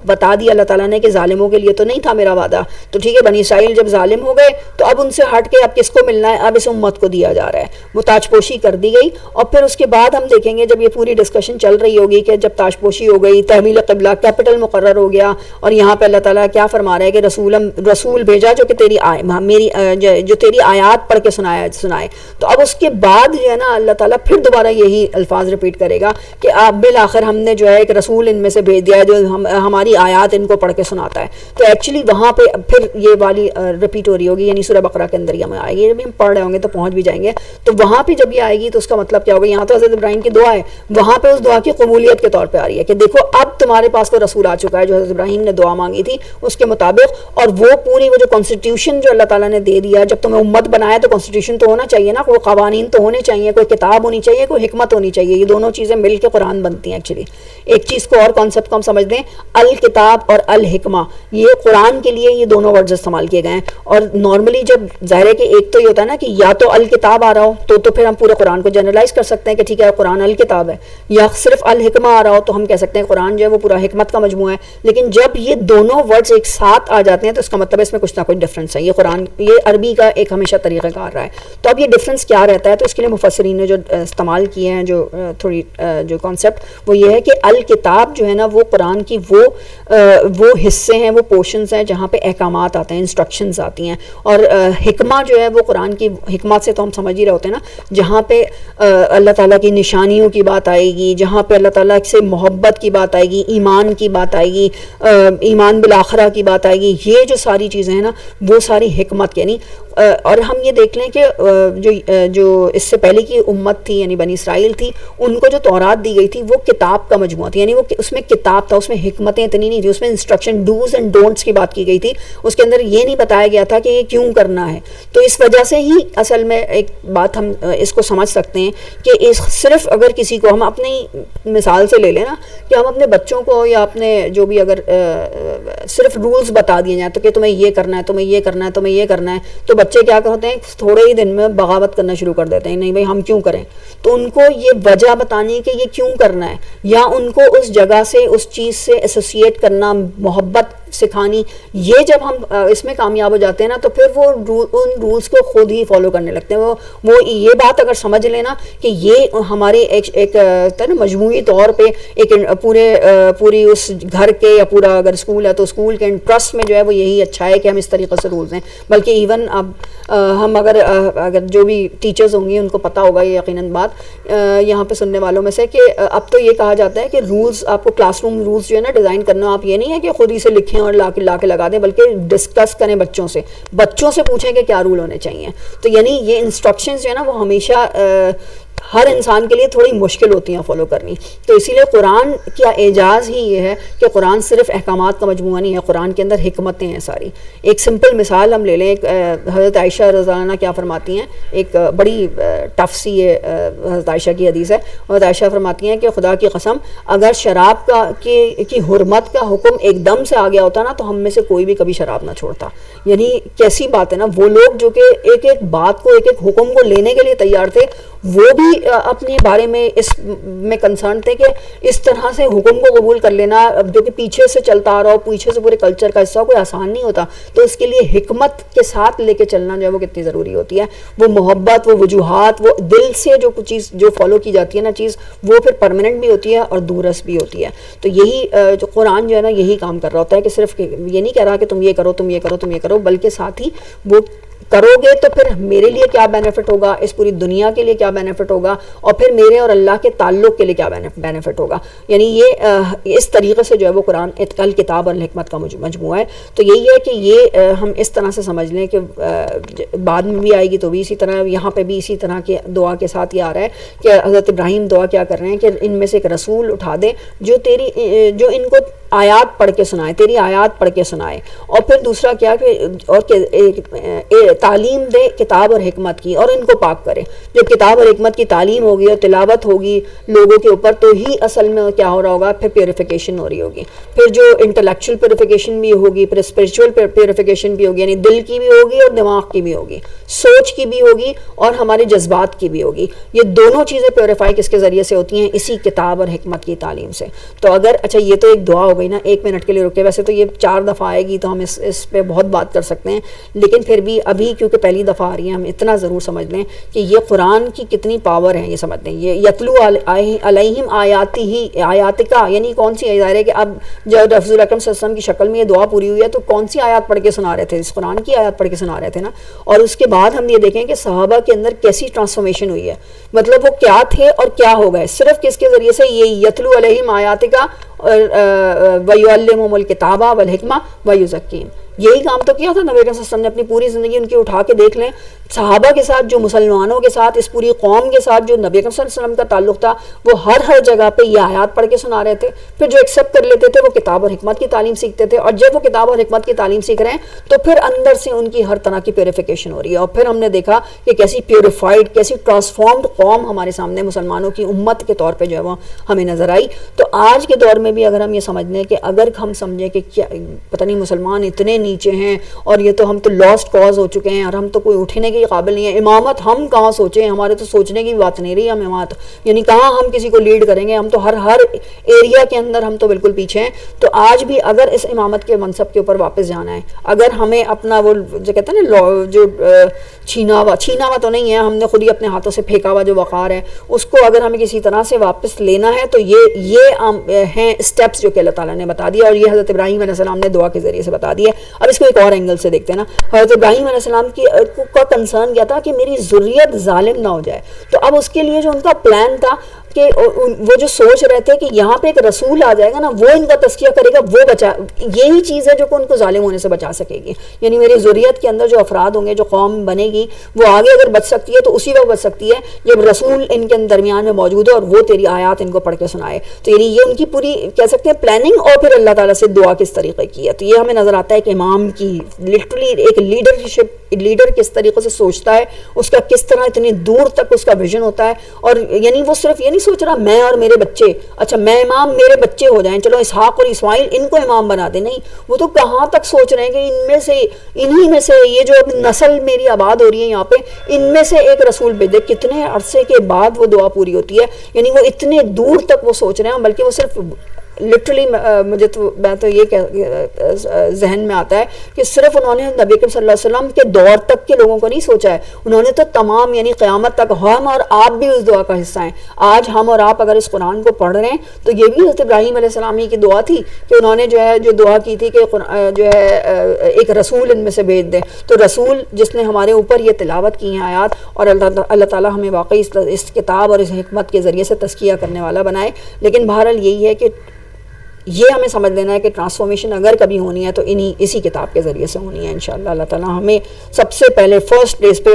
بتا دی اللہ تعالیٰ نے کہ ظالموں کے لیے تو نہیں تھا میرا وعدہ. تو ٹھیک ہے، بنی اسرائیل جب ظالم ہو گئے تو اب ان سے ہٹ کے اب کس کو ملنا ہے؟ اب اس امت کو دیا جا رہا ہے. وہ تاج پوشی کر دی گئی، اور پھر اس کے بعد ہم دیکھیں گے جب یہ پوری ڈسکشن چل رہی ہوگی کہ جب تاج پوشی ہو گئی، تحویل قبلہ، کیپٹل مقرر ہو گیا، اور یہاں پہ اللہ تعالیٰ کیا فرما رہا ہے کہ رسول بھیجا جو کہ تیری آیات پڑھ کے سنائے. تو اب اس کے بعد جو ہے نا اللہ تعالیٰ پھر دوبارہ یہی الفاظ ریپیٹ کرے گا کہ آپ بالآخر ہم نے جو ہے ایک رسول ان میں سے بھیج دیا ہے جو ہماری آیات ان کو پڑھ کے سناتا ہے. تو ایکچولی وہاں پہ پھر یہ والی ریپیٹ ہو رہی ہوگی، یعنی سورہ بقرہ کے اندر یہ آئے گی، جب ہم پڑھ رہے ہوں گے تو پہنچ بھی جائیں گے. تو وہاں پہ جب یہ آئے گی تو اس کا مطلب کیا ہوگا؟ یہاں تو حضرت ابراہیم کی دعا ہے، وہاں پہ اس دعا کی قبولیت کے طور پہ آ رہی ہے کہ دیکھو اب تمہارے پاس کوئی رسول آ چکا ہے جو حضرت ابراہیم نے دعا مانگی تھی اس کے مطابق. اور وہ پوری وہ جو کانسٹیٹیوشن جو اللہ تعالیٰ نے دے دیا، جب تمہیں امت بنایا تو کانسٹیٹیوشن تو ہونا چاہیے نا، کوئی قوانین تو ہونے چاہیے، کوئی کتاب ہونی چاہیے، کوئی حکمت ہونی چاہیے. یہ دونوں چیزیں مل کے قرآن بنتی ہیں. ایکچولی ایک چیز کو اور کانسیپٹ کو ہم سمجھ دیں، الکتاب اور الحکمہ، یہ قرآن کے لیے یہ دونوں ورڈز استعمال کیے گئے ہیں. اور نارملی جب ظاہر ہے کہ ایک تو یہ ہوتا ہے نا کہ یا تو الکتاب آ رہا ہو تو پھر ہم پورے قرآن کو جنرلائز کر سکتے ہیں کہ ٹھیک ہے قرآن الکتاب ہے، یا صرف الحکمہ آ رہا ہو تو ہم کہہ سکتے ہیں قرآن جو ہے وہ پورا حکمت کا مجموعہ ہے. لیکن جب یہ دونوں ورڈز ایک ساتھ آ جاتے ہیں تو اس کا مطلب ہے اس میں کچھ نہ کچھ ڈفرینس ہے. یہ قرآن، یہ عربی کا ایک ہمیشہ طریقہ کار رہا ہے. تو اب یہ ڈفرینس کیا رہتا ہے؟ تو اس کے لیے مفسرین نے جو استعمال کیے ہیں جو کانسیپٹ وہ یہ ہے کہ الکتاب جو ہے نا وہ قرآن کی وہ حصے ہیں، وہ پورشنز ہیں جہاں پہ احکامات آتے ہیں، انسٹرکشنز آتی ہیں. اور حکمہ جو ہے وہ قرآن کی حکمت سے تو ہم سمجھ ہی رہے ہوتے ہیں نا، جہاں پہ اللہ تعالیٰ کی نشانیوں کی بات آئے گی، جہاں پہ اللہ تعالیٰ سے محبت کی بات آئے گی، ایمان کی بات آئے گی، ایمان بالآخرہ کی بات آئے گی. یہ جو ساری چیزیں ہیں نا وہ ساری حکمت. یعنی اور ہم یہ دیکھ لیں کہ جو اس سے پہلے کی امت تھی یعنی بنی اسرائیل تھی، ان کو جو تورات دی گئی تھی وہ کتاب کا مجموعہ تھی. یعنی وہ اس میں کتاب تھا، اس میں حکمتیں اتنی نہیں تھی، اس میں انسٹرکشن ڈوز اینڈ ڈونٹس کی بات کی گئی تھی. اس کے اندر یہ نہیں بتایا گیا تھا کہ یہ کیوں کرنا ہے. تو اس وجہ سے ہی اصل میں ایک بات ہم اس کو سمجھ سکتے ہیں کہ صرف اگر کسی کو ہم اپنی مثال سے لے لیں نا کہ ہم اپنے بچوں کو یا اپنے جو بھی اگر صرف رولز بتا دیے جائیں تو کہ تمہیں یہ کرنا ہے، تمہیں یہ کرنا ہے، تمہیں یہ کرنا ہے، تو بچے کیا کرتے ہیں تھوڑے ہی دن میں بغاوت کرنا شروع کر دیتے ہیں. نہیں بھائی ہم کیوں کریں؟ تو ان کو یہ وجہ بتانی کہ یہ کیوں کرنا ہے، یا ان کو اس جگہ سے اس چیز سے ایسوسیٹ کرنا، محبت سکھانی. یہ جب ہم اس میں کامیاب ہو جاتے ہیں نا تو پھر وہ ان رولز کو خود ہی فالو کرنے لگتے ہیں. وہ یہ بات اگر سمجھ لینا کہ یہ ہمارے ایک مجموعی طور پہ ایک پوری اس گھر کے یا پورا اگر اسکول ہے تو اسکول کے انٹرسٹ میں جو ہے وہ یہی اچھا ہے کہ ہم اس طریقے سے رولز ہیں. بلکہ ایون اب ہم اگر جو بھی ٹیچرز ہوں گی ان کو پتہ ہوگا یہ یقیناً بات یہاں پہ سننے والوں میں سے کہ اب تو یہ کہا جاتا ہے کہ رولز آپ کو کلاس روم رولز جو ہے نا ڈیزائن کرنا, آپ یہ نہیں ہے کہ خود ہی سے لکھیں اور لا کے لگا دیں, بلکہ ڈسکس کریں بچوں سے پوچھیں کہ کیا رول ہونے چاہیے. تو یعنی یہ انسٹرکشنز جو ہے نا وہ ہمیشہ ہر انسان کے لیے تھوڑی مشکل ہوتی ہیں فالو کرنی. تو اسی لیے قرآن کا اعجاز ہی یہ ہے کہ قرآن صرف احکامات کا مجموعہ نہیں ہے, قرآن کے اندر حکمتیں ہیں ساری. ایک سمپل مثال ہم لے لیں, حضرت عائشہ رضی اللہ عنہا کیا فرماتی ہیں, ایک بڑی ٹف سی حضرت عائشہ کی حدیث ہے. حضرت عائشہ فرماتی ہیں کہ خدا کی قسم اگر شراب کی حرمت کا حکم ایک دم سے آ گیا ہوتا نا تو ہم میں سے کوئی بھی کبھی شراب نہ چھوڑتا. یعنی کیسی بات ہے نا, وہ لوگ جو کہ ایک ایک بات کو ایک ایک حکم کو لینے کے لیے تیار تھے, وہ بھی اپنے بارے میں اس میں کنسرن تھے کہ اس طرح سے حکم کو قبول کر لینا جو کہ پیچھے سے چلتا آ رہا ہو, پیچھے سے پورے کلچر کا حصہ کوئی آسان نہیں ہوتا. تو اس کے لیے حکمت کے ساتھ لے کے چلنا جو ہے وہ کتنی ضروری ہوتی ہے. وہ محبت, وہ وجوہات, وہ دل سے جو کچھ چیز جو فالو کی جاتی ہے نا چیز, وہ پھر پرماننٹ بھی ہوتی ہے اور دورس بھی ہوتی ہے. تو یہی جو قرآن جو ہے نا یہی کام کر رہا ہوتا ہے کہ صرف یہ نہیں کہہ رہا کہ تم یہ کرو تم یہ کرو تم یہ کرو, بلکہ ساتھ ہی وہ کرو گے تو پھر میرے لیے کیا بینیفٹ ہوگا, اس پوری دنیا کے لیے کیا بینیفٹ ہوگا, اور پھر میرے اور اللہ کے تعلق کے لیے کیا بینیفٹ ہوگا. یعنی یہ اس طریقے سے جو ہے وہ قرآن الکتاب اور الحکمت کا مجموعہ ہے. تو یہی ہے کہ یہ ہم اس طرح سے سمجھ لیں کہ بعد میں بھی آئے گی تو بھی اسی طرح, یہاں پہ بھی اسی طرح کی دعا کے ساتھ یہ آ رہا ہے کہ حضرت ابراہیم دعا کیا کر رہے ہیں کہ ان میں سے ایک رسول اٹھا دے جو ان کو آیات پڑھ کے سنائے, تیری آیات پڑھ کے سنائے. اور پھر دوسرا کیا کہ تعلیم دے کتاب اور حکمت کی, اور ان کو پاک کرے. جب کتاب اور حکمت کی تعلیم ہوگی اور تلاوت ہوگی لوگوں کے اوپر تو ہی اصل میں کیا ہو رہا ہوگا, پھر پیوریفیکیشن ہو رہی ہوگی. پھر جو انٹلیکچوئل پیوریفیکیشن بھی ہوگی, پھر اسپرچوئل پیوریفیکیشن بھی ہوگی, یعنی دل کی بھی ہوگی اور دماغ کی بھی ہوگی, سوچ کی بھی ہوگی اور ہمارے جذبات کی بھی ہوگی. یہ دونوں چیزیں پیوریفائی کس کے ذریعے سے ہوتی ہیں, اسی کتاب اور حکمت کی تعلیم سے. تو اگر اچھا یہ تو ایک دعا ہو گئی نا, 1 منٹ کے لیے رکے, ویسے تو یہ 4 دفعہ آئے گی تو ہم اس پہ بہت بات کر سکتے ہیں, لیکن پھر بھی ابھی کیونکہ پہلی دفعہ آ رہی ہے ہم اتنا ضرور سمجھ لیں کہ یہ قرآن کی کتنی پاور ہے. یہ سمجھ لیں یہ یتلو علیہم آیات کا, یعنی کون سی ظاہر ہے کہ اب جب رسول اکرم صلی اللہ علیہ وسلم کی شکل میں یہ دعا پوری ہوئی ہے تو کون سی آیات پڑھ کے سنا رہے تھے, اس قرآن کی آیات پڑھ کے سنا رہے تھے نا. اور اس کے بعد ہم یہ دیکھیں کہ صحابہ کے اندر کیسی ٹرانسفارمیشن ہوئی ہے, مطلب وہ کیا تھے اور کیا ہو گئے صرف کس کے ذریعے سے, یہ یتلو علیہم آیات کا وَيُعَلِّمُهُمُ الْكِتَابَ وَالْحِكْمَةَ وَيُزَكِّيهِمْ. یہی کام تو کیا تھا نبی اکرم صلی اللہ علیہ وسلم نے اپنی پوری زندگی. ان کی اٹھا کے دیکھ لیں, صحابہ کے ساتھ جو مسلمانوں کے ساتھ اس پوری قوم کے ساتھ جو نبی اکرم صلی اللہ علیہ وسلم کا تعلق تھا, وہ ہر جگہ پہ یہ آیات پڑھ کے سنا رہے تھے. پھر جو ایکسیپٹ کر لیتے تھے وہ کتاب اور حکمت کی تعلیم سیکھتے تھے, اور جب وہ کتاب اور حکمت کی تعلیم سیکھ رہے ہیں تو پھر اندر سے ان کی ہر طرح کی پیوریفیکیشن ہو رہی ہے. اور پھر ہم نے دیکھا کہ کیسی پیوریفائڈ, کیسی ٹرانسفارمڈ قوم ہمارے سامنے مسلمانوں کی امت کے طور پہ جو ہے وہ ہمیں نظر آئی. تو آج کے دور میں بھی اگر ہم یہ سمجھ لیں کہ اگر ہم سمجھیں کہ کیا پتہ نہیں مسلمان اتنے نیچے ہیں اور یہ تو ہم تو لاسٹ کاز ہو چکے ہیں اور ہم تو کوئی اٹھنے کے قابل نہیں ہے, امامت ہم کہاں سوچیں, ہمارے تو سوچنے کی بات نہیں رہی ہم امامت, یعنی کہاں ہم کسی کو لیڈ کریں گے, ہم تو ہر ایریا کے اندر ہم تو بالکل پیچھے ہیں. تو آج بھی اگر اس امامت کے منصب کے اوپر واپس جانا ہے, اگر ہمیں اپنا وہ جو کہتے ہیں نا جو چھینا ہوا تو نہیں ہے, ہم نے خود ہی اپنے ہاتھوں سے پھینکا ہوا جو وقار ہے, اس کو اگر ہمیں کسی طرح سے واپس لینا ہے تو یہ ہیں اسٹیپس جو کہ اللہ تعالیٰ نے بتا دیا, اور یہ حضرت ابراہیم علیہ السلام نے دعا کے ذریعے سے بتا دیا. اب اس کو ایک اور اینگل سے دیکھتے ہیں نا. حضرت ابراہیم علیہ السلام کا کنسرن کیا تھا کہ میری ذریت ظالم نہ ہو جائے. تو اب اس کے لیے جو ان کا پلان تھا کہ وہ جو سوچ رہے تھے کہ یہاں پہ ایک رسول آ جائے گا نا, وہ ان کا تزکیہ کرے گا, وہ یہی چیز ہے جو کہ ان کو ظالم ہونے سے بچا سکے گی. یعنی میری ذریت کے اندر جو افراد ہوں گے, جو قوم بنے گی, وہ آگے اگر بچ سکتی ہے تو اسی وقت بچ سکتی ہے جب رسول ان کے درمیان میں موجود ہے اور وہ تیری آیات ان کو پڑھ کے سنائے. تو یعنی یہ ان کی پوری کہہ سکتے ہیں پلاننگ, اور پھر اللہ تعالیٰ سے دعا کس طریقے کی ہے. تو یہ ہمیں نظر آتا ہے کہ امام کی لٹرلی ایک لیڈر کس طریقے سے سوچتا ہے, اس کا کس طرح اتنی دور تک اس کا ویژن ہوتا ہے. اور یعنی وہ صرف یہ نہیں سوچ رہا میں اور میرے بچے, اچھا میں امام, میرے بچے ہو جائیں, چلو اسحاق اور اسماعیل ان کو امام بنا دیں. نہیں, وہ تو کہاں تک سوچ رہے ہیں کہ انہی میں سے یہ جو نسل میری آباد ہو رہی ہے یہاں پہ, ان میں سے ایک رسول بھیجے. کتنے عرصے کے بعد وہ دعا پوری ہوتی ہے, یعنی وہ اتنے دور تک وہ سوچ رہے ہیں. بلکہ وہ صرف لٹرلی مجھے تو میں تو یہ ذہن میں آتا ہے کہ صرف انہوں نے نبی کریم صلی اللہ علیہ وسلم کے دور تک کے لوگوں کو نہیں سوچا ہے, انہوں نے تو تمام یعنی قیامت تک ہم اور آپ بھی اس دعا کا حصہ ہیں. آج ہم اور آپ اگر اس قرآن کو پڑھ رہے ہیں تو یہ بھی حضرت ابراہیم علیہ السلام ہی کی دعا تھی کہ انہوں نے جو دعا کی تھی کہ جو ہے ایک رسول ان میں سے بھیج دیں. تو رسول جس نے ہمارے اوپر یہ تلاوت کی ہیں آیات, اور اللہ تعالیٰ ہمیں واقعی اس کتاب اور اس حکمت کے ذریعے سے تزکیہ کرنے والا بنائے. لیکن بہرحال یہی ہے کہ یہ ہمیں سمجھ لینا ہے کہ ٹرانسفارمیشن اگر کبھی ہونی ہے تو اسی کتاب کے ذریعے سے ہونی ہے انشاءاللہ. اللہ تعالیٰ ہمیں سب سے پہلے فرسٹ پلیس پہ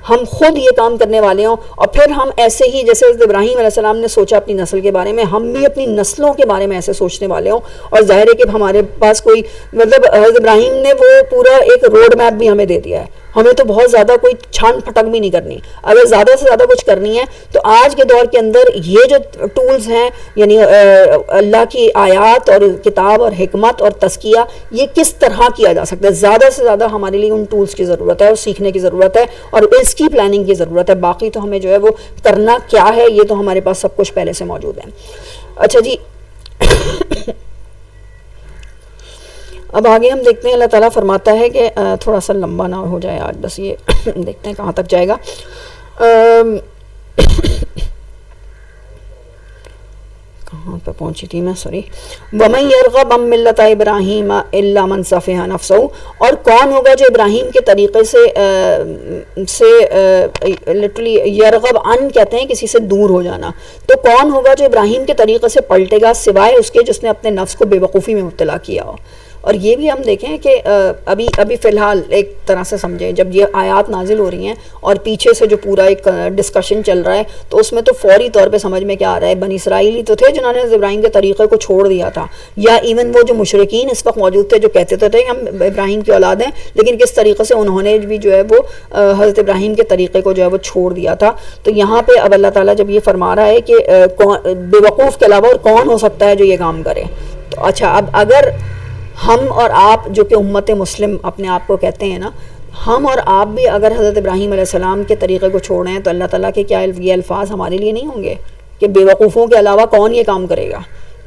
ہم خود یہ کام کرنے والے ہوں, اور پھر ہم ایسے ہی جیسے حضرت ابراہیم علیہ السلام نے سوچا اپنی نسل کے بارے میں, ہم بھی اپنی نسلوں کے بارے میں ایسے سوچنے والے ہوں. اور ظاہر ہے کہ ہمارے پاس کوئی مطلب حضرت ابراہیم نے وہ پورا ایک روڈ میپ بھی ہمیں دے دیا ہے, ہمیں تو بہت زیادہ کوئی چھان پھٹک بھی نہیں کرنی. اگر زیادہ سے زیادہ کچھ کرنی ہے تو آج کے دور کے اندر یہ جو ٹولز ہیں یعنی اللہ کی آیات اور کتاب اور حکمت اور تزکیہ, یہ کس طرح کیا جا سکتا ہے, زیادہ سے زیادہ ہمارے لیے ان ٹولز کی ضرورت ہے اور سیکھنے کی ضرورت ہے اور اس کی پلاننگ کی ضرورت ہے. باقی تو ہمیں جو ہے وہ کرنا کیا ہے یہ تو ہمارے پاس سب کچھ پہلے سے موجود ہے. اچھا جی, اب آگے ہم دیکھتے ہیں. اللہ تعالیٰ فرماتا ہے کہ تھوڑا سا لمبا نہ ہو جائے آج, بس یہ دیکھتے ہیں کہاں تک جائے گا. کہاں پہ پہنچی تھی میں, سوری. وَمَن يَرْغَبْ عَن مِّلَّةِ إِبْرَاهِيمَ إِلَّا مَن سَفِهَ نَفْسَهُ, اور کون ہوگا جو ابراہیم کے طریقے سے لٹرلی یرغب عن کہتے ہیں کسی سے دور ہو جانا, تو کون ہوگا جو ابراہیم کے طریقے سے پلٹے گا سوائے اس کے جس نے اپنے نفس کو بے وقوفی میں مبتلا کیا ہو. اور یہ بھی ہم دیکھیں کہ ابھی فی الحال ایک طرح سے سمجھیں, جب یہ آیات نازل ہو رہی ہیں اور پیچھے سے جو پورا ایک ڈسکشن چل رہا ہے تو اس میں تو فوری طور پہ سمجھ میں کیا آ رہا ہے, بنی اسرائیلی تو تھے جنہوں نے ابراہیم کے طریقے کو چھوڑ دیا تھا, یا ایون وہ جو مشرکین اس وقت موجود تھے جو کہتے تھے کہ ہم ابراہیم کی اولاد ہیں, لیکن کس طریقے سے انہوں نے بھی جو ہے وہ حضرت ابراہیم کے طریقے کو جو ہے وہ چھوڑ دیا تھا. تو یہاں پہ اب اللہ تعالیٰ جب یہ فرما رہا ہے کہ بے وقوف کے علاوہ اور کون ہو سکتا ہے جو یہ کام کرے, تو اچھا اب اگر ہم اور آپ جو کہ امت مسلم اپنے آپ کو کہتے ہیں نا, ہم اور آپ بھی اگر حضرت ابراہیم علیہ السلام کے طریقے کو چھوڑیں تو اللہ تعالیٰ کے کیا یہ الفاظ ہمارے لیے نہیں ہوں گے کہ بے وقوفوں کے علاوہ کون یہ کام کرے گا؟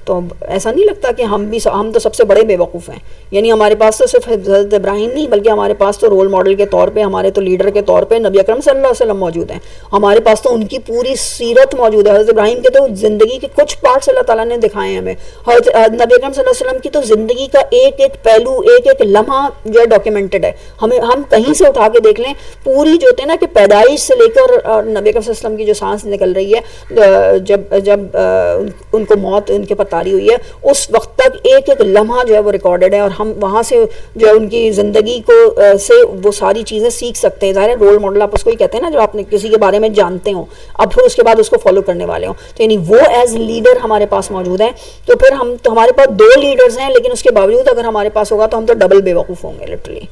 تو ایسا نہیں لگتا کہ ہم تو سب سے بڑے بے وقوف ہیں؟ یعنی ہمارے پاس تو صرف حضرت ابراہیم نہیں بلکہ ہمارے پاس تو رول ماڈل کے طور پہ, ہمارے تو لیڈر کے طور پہ نبی اکرم صلی اللہ علیہ وسلم موجود ہیں. ہمارے پاس تو ان کی پوری سیرت موجود ہے. حضرت ابراہیم کے تو زندگی کے کچھ پارٹس اللہ تعالیٰ نے دکھائے ہیں ہمیں. نبی اکرم صلی اللہ علیہ وسلم کی تو زندگی کا ایک ایک پہلو, ایک ایک لمحہ جو ہے ڈاکیومنٹڈ ہے. ہم کہیں سے اٹھا کے دیکھ لیں, پوری جو ہوتے ہیں نا کہ پیدائش سے لے کر نبی اکرم صلی اللہ علیہ وسلم کی جو سانس نکل رہی ہے, جب ان کو موت ان کے پر طاری ہوئی ہے, اس وقت تک ایک ایک لمحہ جو ہے وہ ریکارڈڈ ہے, اور ہم وہاں سے جو ہے ان کی زندگی کو سے وہ ساری چیزیں سیکھ سکتے ہیں. ظاہر ہے رول ماڈل آپ اس کو ہی کہتے ہیں نا جو آپ نے کسی کے بارے میں جانتے ہوں, اب پھر اس کے بعد اس کو فالو کرنے والے ہوں. تو یعنی وہ ایز لیڈر ہمارے پاس موجود ہیں. تو پھر ہمارے پاس 2 لیڈرز ہیں, لیکن اس کے باوجود اگر ہمارے پاس ہوگا تو ہم تو ڈبل بے وقوف ہوں گے لٹرلی.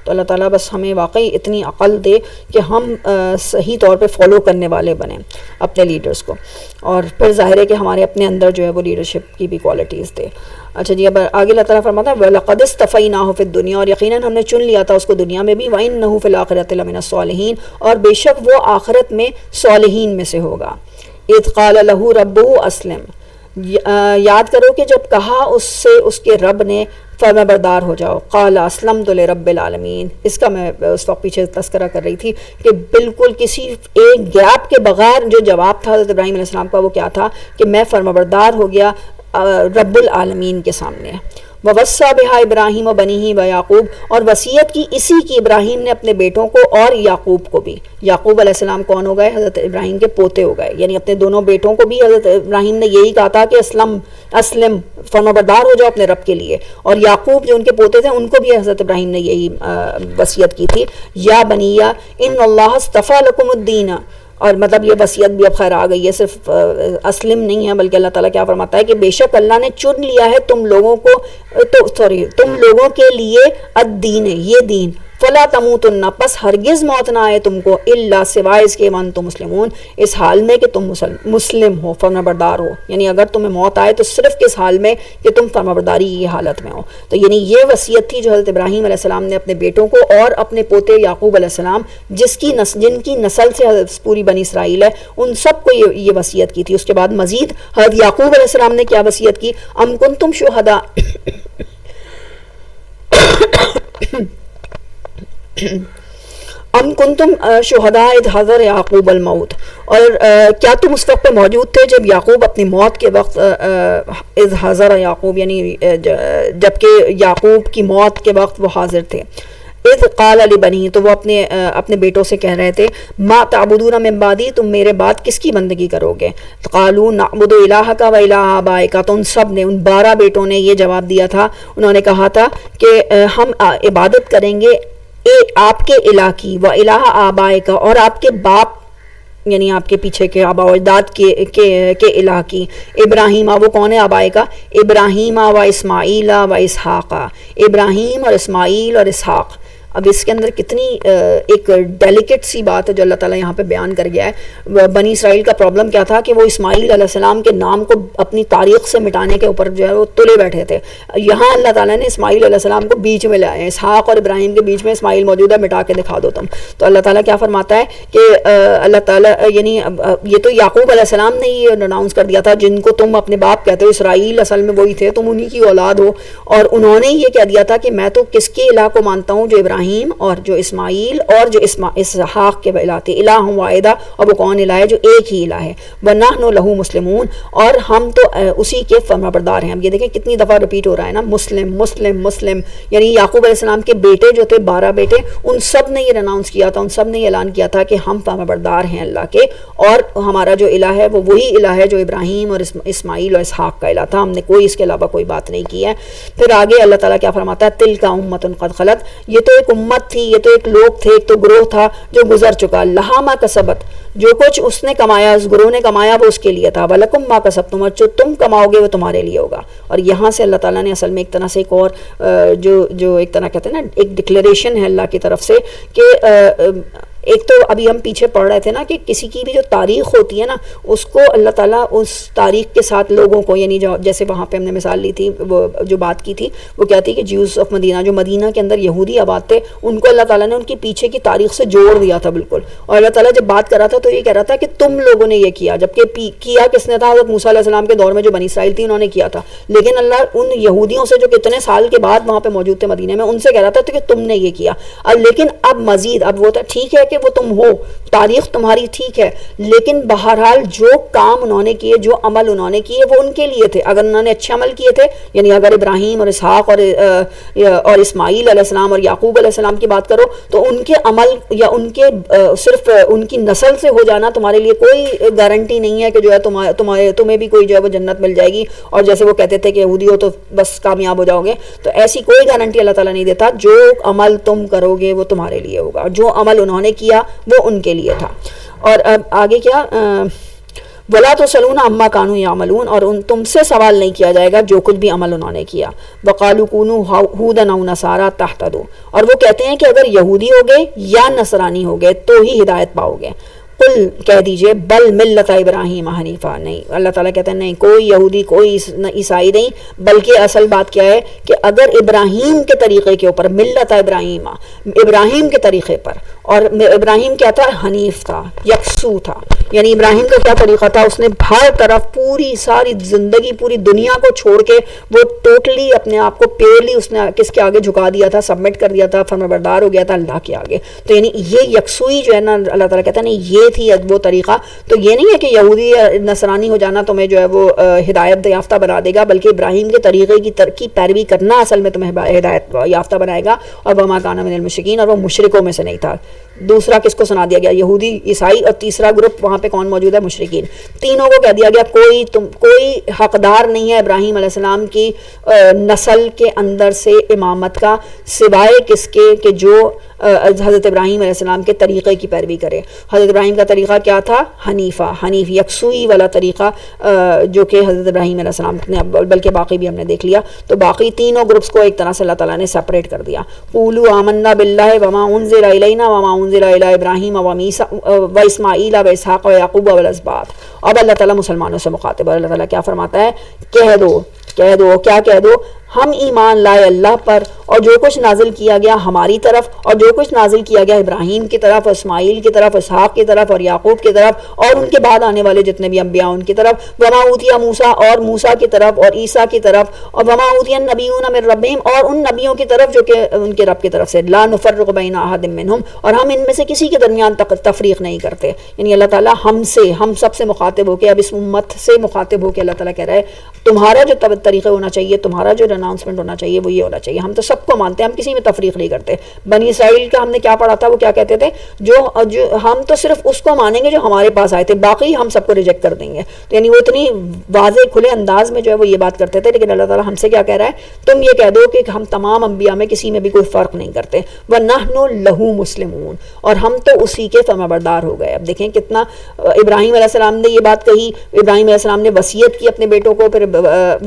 تو اللہ تعالیٰ بس ہمیں واقعی اتنی عقل دے کہ ہم صحیح طور پہ فالو کرنے والے بنیں اپنے لیڈرز کو, اور پھر ظاہر ہے کہ ہمارے اپنے اندر جو ہے وہ لیڈرشپ کی بھی کوالٹیز دے. اچھا جی, اب آگے اللہ تعالیٰ فرماتا ہے وَلَقَدِ اسْتَفَيْنَاهُ فِي الدُّنْيَا, اور یقیناً ہم نے چن لیا تھا اس کو دنیا میں بھی, وَإِنَّهُ فِي الْآخِرَةِ لَمِنَ الصَّالِحِينَ, اور بے شک وہ آخرت میں صالحین میں سے ہوگا. اِذْ قَالَ لَهُ رَبُّهُ أَسْلِمْ, یاد کرو کہ جب کہا اس سے اس کے رب نے فرما بردار ہو جاؤ, قال اسلمت لرب العالمین. اس کا میں اس وقت پیچھے تذکرہ کر رہی تھی کہ بالکل کسی ایک گیپ کے بغیر جو جواب تھا حضرت ابراہیم علیہ السلام کا وہ کیا تھا کہ میں فرما بردار ہو گیا رب العالمین کے سامنے. وَوَصَّى بِهَا إِبْرَاهِيمُ وَبَنِيهِ وَيَعْقُوبُ, اور وصیت کی اسی کی ابراہیم نے اپنے بیٹوں کو اور یعقوب کو بھی. یعقوب علیہ السلام کون ہو گئے؟ حضرت ابراہیم کے پوتے ہو گئے. یعنی اپنے دونوں بیٹوں کو بھی حضرت ابراہیم نے یہی کہا تھا کہ اسلم فرمانبردار ہو جاؤ اپنے رب کے لیے. اور یعقوب جو ان کے پوتے تھے ان کو بھی حضرت ابراہیم نے یہی وصیت کی تھی, یا بنیا ان اللہ اصطفیٰ لکم الدین. اور مطلب یہ وصیت بھی اب خیر آ گئی ہے, صرف اسلم نہیں ہے بلکہ اللہ تعالیٰ کیا فرماتا ہے کہ بے شک اللہ نے چن لیا ہے تم لوگوں کو, تم لوگوں کے لیے الدین, یہ دین, فلا تموتن، پس ہرگز موت نہ آئے تم کو، الا سوائے اس کے من تم مسلمون، اس حال میں کہ تم مسلم ہو، فرما بردار ہو، یعنی اگر تمہیں موت آئے تو صرف کس حال میں کہ تم فرما برداری کی حالت میں ہو۔ تو یعنی یہ وصیت تھی جو حضرت ابراہیم علیہ السلام نے اپنے بیٹوں کو اور اپنے پوتے یعقوب علیہ السلام جن کی نسل سے پوری بنی اسرائیل ہے، ان سب کو یہ وصیت کی تھی۔ اس کے بعد مزید حضرت یعقوب علیہ السلام نے کیا وصیت کی؟ ام کنتم شہداء ام کنتم شہداء اذ حضر یعقوب الموت، اور کیا تم اس وقت پہ موجود تھے جب یعقوب اپنی موت کے وقت، اذ حضر یعقوب یعنی جبکہ یعقوب کی موت کے وقت وہ حاضر تھے۔ اذ قال لبنی، تو وہ اپنے بیٹوں سے کہہ رہے تھے، ما تعبدون من بعدی، تم میرے بعد کس کی بندگی کرو گے؟ قالوا نعبد الہک و الہ آبائک، تو ان سب نے، ان 12 بیٹوں نے یہ جواب دیا تھا، انہوں نے کہا تھا کہ ہم عبادت کریں گے آپ کے الہ کی، و الہ آبائک، اور آپ کے باپ یعنی آپ کے پیچھے کے آبا و اجداد کے الہ کی، ابراہیم، وہ کون ہے آبائے کا؟ ابراہیم و اسماعیل و اسحاق، ابراہیم اور اسماعیل اور اسحاق۔ اب اس کے اندر کتنی ایک ڈیلیکیٹ سی بات ہے جو اللہ تعالیٰ یہاں پہ بیان کر گیا ہے۔ بنی اسرائیل کا پرابلم کیا تھا کہ وہ اسماعیل علیہ السلام کے نام کو اپنی تاریخ سے مٹانے کے اوپر جو ہے وہ تلے بیٹھے تھے۔ یہاں اللہ تعالیٰ نے اسماعیل علیہ السلام کو بیچ میں لائے، اسحاق اور ابراہیم کے بیچ میں اسماعیل موجود ہے، مٹا کے دکھا دو تم۔ تو اللہ تعالیٰ کیا فرماتا ہے کہ اللہ تعالیٰ یعنی یہ تو یعقوب علیہ السلام نے یہ اناؤنس کر دیا تھا، جن کو تم اپنے باپ کہتے ہو، اسرائیل اصل میں وہی تھے، تم انہی کی اولاد ہو، اور انہوں نے یہ کہہ دیا تھا کہ میں تو کس کے الہ کو مانتا ہوں؟ جو ابراہیم اور جو اسماعیل اور جو اسحاق کے الہ تھے، الہ واحدہ، اور وہ کون الہ ہے؟ جو ایک ہی الہ ہے، وَنَحْنُ لَهُ مُسْلِمُونَ، اور ہم تو اسی کے فرما بردار ہیں۔ اب یہ دیکھیں کتنی دفعہ ریپیٹ ہو رہا ہے نا، مسلم مسلم مسلم، یعنی یعقوب علیہ السلام کے بیٹے جو تھے 12 بیٹے، ان سب نے یہ اناؤنس کیا تھا، ان سب نے یہ اعلان کیا تھا کہ ہم فرما بردار ہیں اللہ کے، اور ہمارا جو الہ ہے وہ وہی الہ ہے جو ابراہیم اور اسماعیل اور اسحاق کا الہ تھا، ہم نے کوئی اس کے علاوہ کوئی بات نہیں کی ہے۔ پھر آگے اللہ تعالیٰ کیا فرماتا ہے؟ تِلْکَ أُمَّةٌ قَدْ خَلَتْ، یہ تو ایک امت تھی، یہ تو ایک لوگ تھے، ایک تو گروہ تھا جو گزر چکا، لہا ما کسبت، جو کچھ اس نے کمایا، اس گروہ نے کمایا وہ اس کے لیے تھا، وَلَكُمْ مَا كَسَبْتُمْ، اور جو تم کماؤ گے وہ تمہارے لیے ہوگا۔ اور یہاں سے اللہ تعالیٰ نے اصل میں ایک طرح سے ایک اور جو ایک طرح کہتے ہیں نا، ایک ڈکلیریشن ہے اللہ کی طرف سے کہ ایک تو ابھی ہم پیچھے پڑھ رہے تھے نا کہ کسی کی بھی جو تاریخ ہوتی ہے نا، اس کو اللہ تعالیٰ اس تاریخ کے ساتھ لوگوں کو، یعنی جیسے وہاں پہ ہم نے مثال لی تھی، وہ جو بات کی تھی وہ کیا تھی کہ جیوز آف مدینہ، جو مدینہ کے اندر یہودی آباد تھے، ان کو اللہ تعالیٰ نے ان کی پیچھے کی تاریخ سے جوڑ دیا تھا بالکل۔ اور اللہ تعالیٰ جب بات کر رہا تھا تو یہ کہہ رہا تھا کہ تم لوگوں نے یہ کیا، جبکہ کیا کس نے تھا؟ حضرت موسیٰ علیہ السلام کے دور میں جو بنی اسرائیل تھی انہوں نے کیا تھا، لیکن اللہ ان یہودیوں سے جو کتنے سال کے بعد وہاں پہ موجود تھے مدینہ میں، ان سے کہہ رہا تھا کہ تم نے یہ کیا۔ لیکن اب مزید، اب وہ ٹھیک ہے کہ وہ تم ہو، تاریخ تمہاری ٹھیک ہے، لیکن بہرحال جو کام انہوں نے کیے، جو عمل انہوں نے کیے وہ ان کے لیے تھے۔ اگر انہوں نے اچھے عمل کیے تھے، یعنی اگر ابراہیم اور اسحاق اور اسماعیل علیہ السلام اور یعقوب علیہ السلام کی بات کرو تو ان کے عمل یا ان کے صرف ان کی نسل سے ہو جانا تمہارے لیے کوئی گارنٹی نہیں ہے کہ جو ہے تمہیں بھی کوئی جو ہے وہ جنت مل جائے گی، اور جیسے وہ کہتے تھے کہ یہودی ہو تو بس کامیاب ہو جاؤ گے، تو ایسی کوئی گارنٹی اللہ تعالیٰ نہیں دیتا۔ جو عمل تم کرو گے وہ تمہارے لیے ہوگا، جو عمل انہوں نے کیا وہ ان کے لیے تھا۔ اور اب آگے کیا؟ وَلَا تُسْأَلُونَ عَمَّا كَانُوا يَعْمَلُونَ، اور تم سے سوال نہیں کیا جائے گا جو کچھ بھی عمل انہوں نے کیا۔ وَقَالُوا كُونُوا هُودًا أَوْ نَصَارَىٰ تَهْتَدُوا، اور وہ کہتے ہیں کہ اگر یہودی ہو گئے یا نصرانی ہو گئے تو ہی ہدایت پاؤ گے۔ قل کہہ دیجئے بل ملت ابراہیم حنیفہ، نہیں، اللہ تعالیٰ کہتے ہیں نہیں، کوئی یہودی کوئی عیسائی نہیں، بلکہ اصل بات کیا ہے کہ اگر ابراہیم کے طریقے کے اوپر، ملت ابراہیم، ابراہیم کے طریقے پر، اور ابراہیم کیا تھا؟ حنیف تھا، یکسو تھا، یعنی ابراہیم کا کیا طریقہ تھا؟ اس نے ہر طرف پوری ساری زندگی، پوری دنیا کو چھوڑ کے وہ ٹوٹلی اپنے آپ کو پیرلی اس نے کس کے آگے جھکا دیا تھا، سبمٹ کر دیا تھا، فرمانبردار ہو گیا تھا اللہ کے آگے۔ تو یعنی یہ یکسوئی جو ہے نا، اللہ تعالیٰ کہتا ہے نا یہ تھی وہ طریقہ۔ تو یہ نہیں ہے کہ یہودی یا نصرانی ہو جانا تمہیں جو ہے وہ ہدایت یافتہ بنا دے گا، بلکہ ابراہیم کے طریقے کی پیروی کرنا اصل میں تمہیں ہدایت یافتہ بنائے گا۔ اور وما کان من المشرکین، اور وہ مشرکوں میں سے نہیں تھا۔ دوسرا کس کو سنا دیا گیا؟ یہودی، عیسائی، اور تیسرا گروپ وہاں پہ کون موجود ہے؟ مشرکین۔ تینوں کو کہہ دیا گیا کوئی حقدار نہیں ہے ابراہیم علیہ السلام کی نسل کے اندر سے امامت کا، سوائے کس کے کہ جو حضرت ابراہیم علیہ السلام کے طریقے کی پیروی کرے. حضرت ابراہیم کا طریقہ کیا تھا؟ حنیف یکسوئی والا طریقہ جو کہ حضرت ابراہیم علیہ السلام نے، بلکہ باقی بھی ہم نے دیکھ لیا. تو باقی تینوں گروپس کو ایک طرح سے اللہ تعالیٰ نے سپریٹ کر دیا. قولوا آمنا باللہ وما انزل الینا وما انزل الی ابراہیم و اسماعیل و اسحاق و یعقوب والاسباط. اب اللہ تعالیٰ مسلمانوں سے مخاطب ہے. اللہ تعالیٰ کیا فرماتا ہے؟ کہہ دو کیا کہہ دو، ہم ایمان لائے اللہ پر اور جو کچھ نازل کیا گیا ہماری طرف، اور جو کچھ نازل کیا گیا ابراہیم کی طرف، اسماعیل کی طرف، اسحاق کی طرف اور یعقوب کی طرف اور ان کے بعد آنے والے جتنے بھی انبیاء ان کی طرف. وما اوتیا موسیٰ، اور موسیٰ کی طرف اور عیسیٰ کی طرف، اور وما اوتیا النبیون من ربہم، اور ان نبیوں کی طرف جو کہ ان کے رب کی طرف سے. لا نفرق بین احد منہم، اور ہم ان میں سے کسی کے درمیان تفریق نہیں کرتے. یعنی اللہ تعالیٰ ہم سب سے مخاطب ہو کے، اب اس امت سے مخاطب ہو کے اللہ تعالیٰ کہہ رہا ہے تمہارا جو طریقہ ہونا چاہیے، تمہارا جو اناؤنسمنٹ ہونا چاہیے وہ یہ ہونا چاہیے. ہم تو سب کو مانتے ہیں، ہم کسی میں تفریق نہیں کرتے. بنی اسرائیل کا ہم نے کیا پڑھا تھا؟ وہ کیا کہتے تھے؟ جو ہم تو صرف اس کو مانیں گے جو ہمارے پاس آئے تھے، باقی ہم سب کو ریجیکٹ کر دیں گے. تو یعنی وہ اتنی واضح کھلے انداز میں جو ہے وہ یہ بات کرتے تھے. لیکن اللہ تعالیٰ ہم سے کیا کہہ رہا ہے؟ تم یہ کہہ دو کہ ہم تمام انبیاء میں کسی میں بھی کوئی فرق نہیں کرتے. وَنَحْنُ لَهُ مُسْلِمُونَ، اور ہم تو اسی کے فرمانبردار ہو گئے. اب دیکھیں کتنا ابراہیم علیہ السلام نے یہ بات کہی. ابراہیم علیہ السلام نے وصیت کی اپنے بیٹوں کو، پھر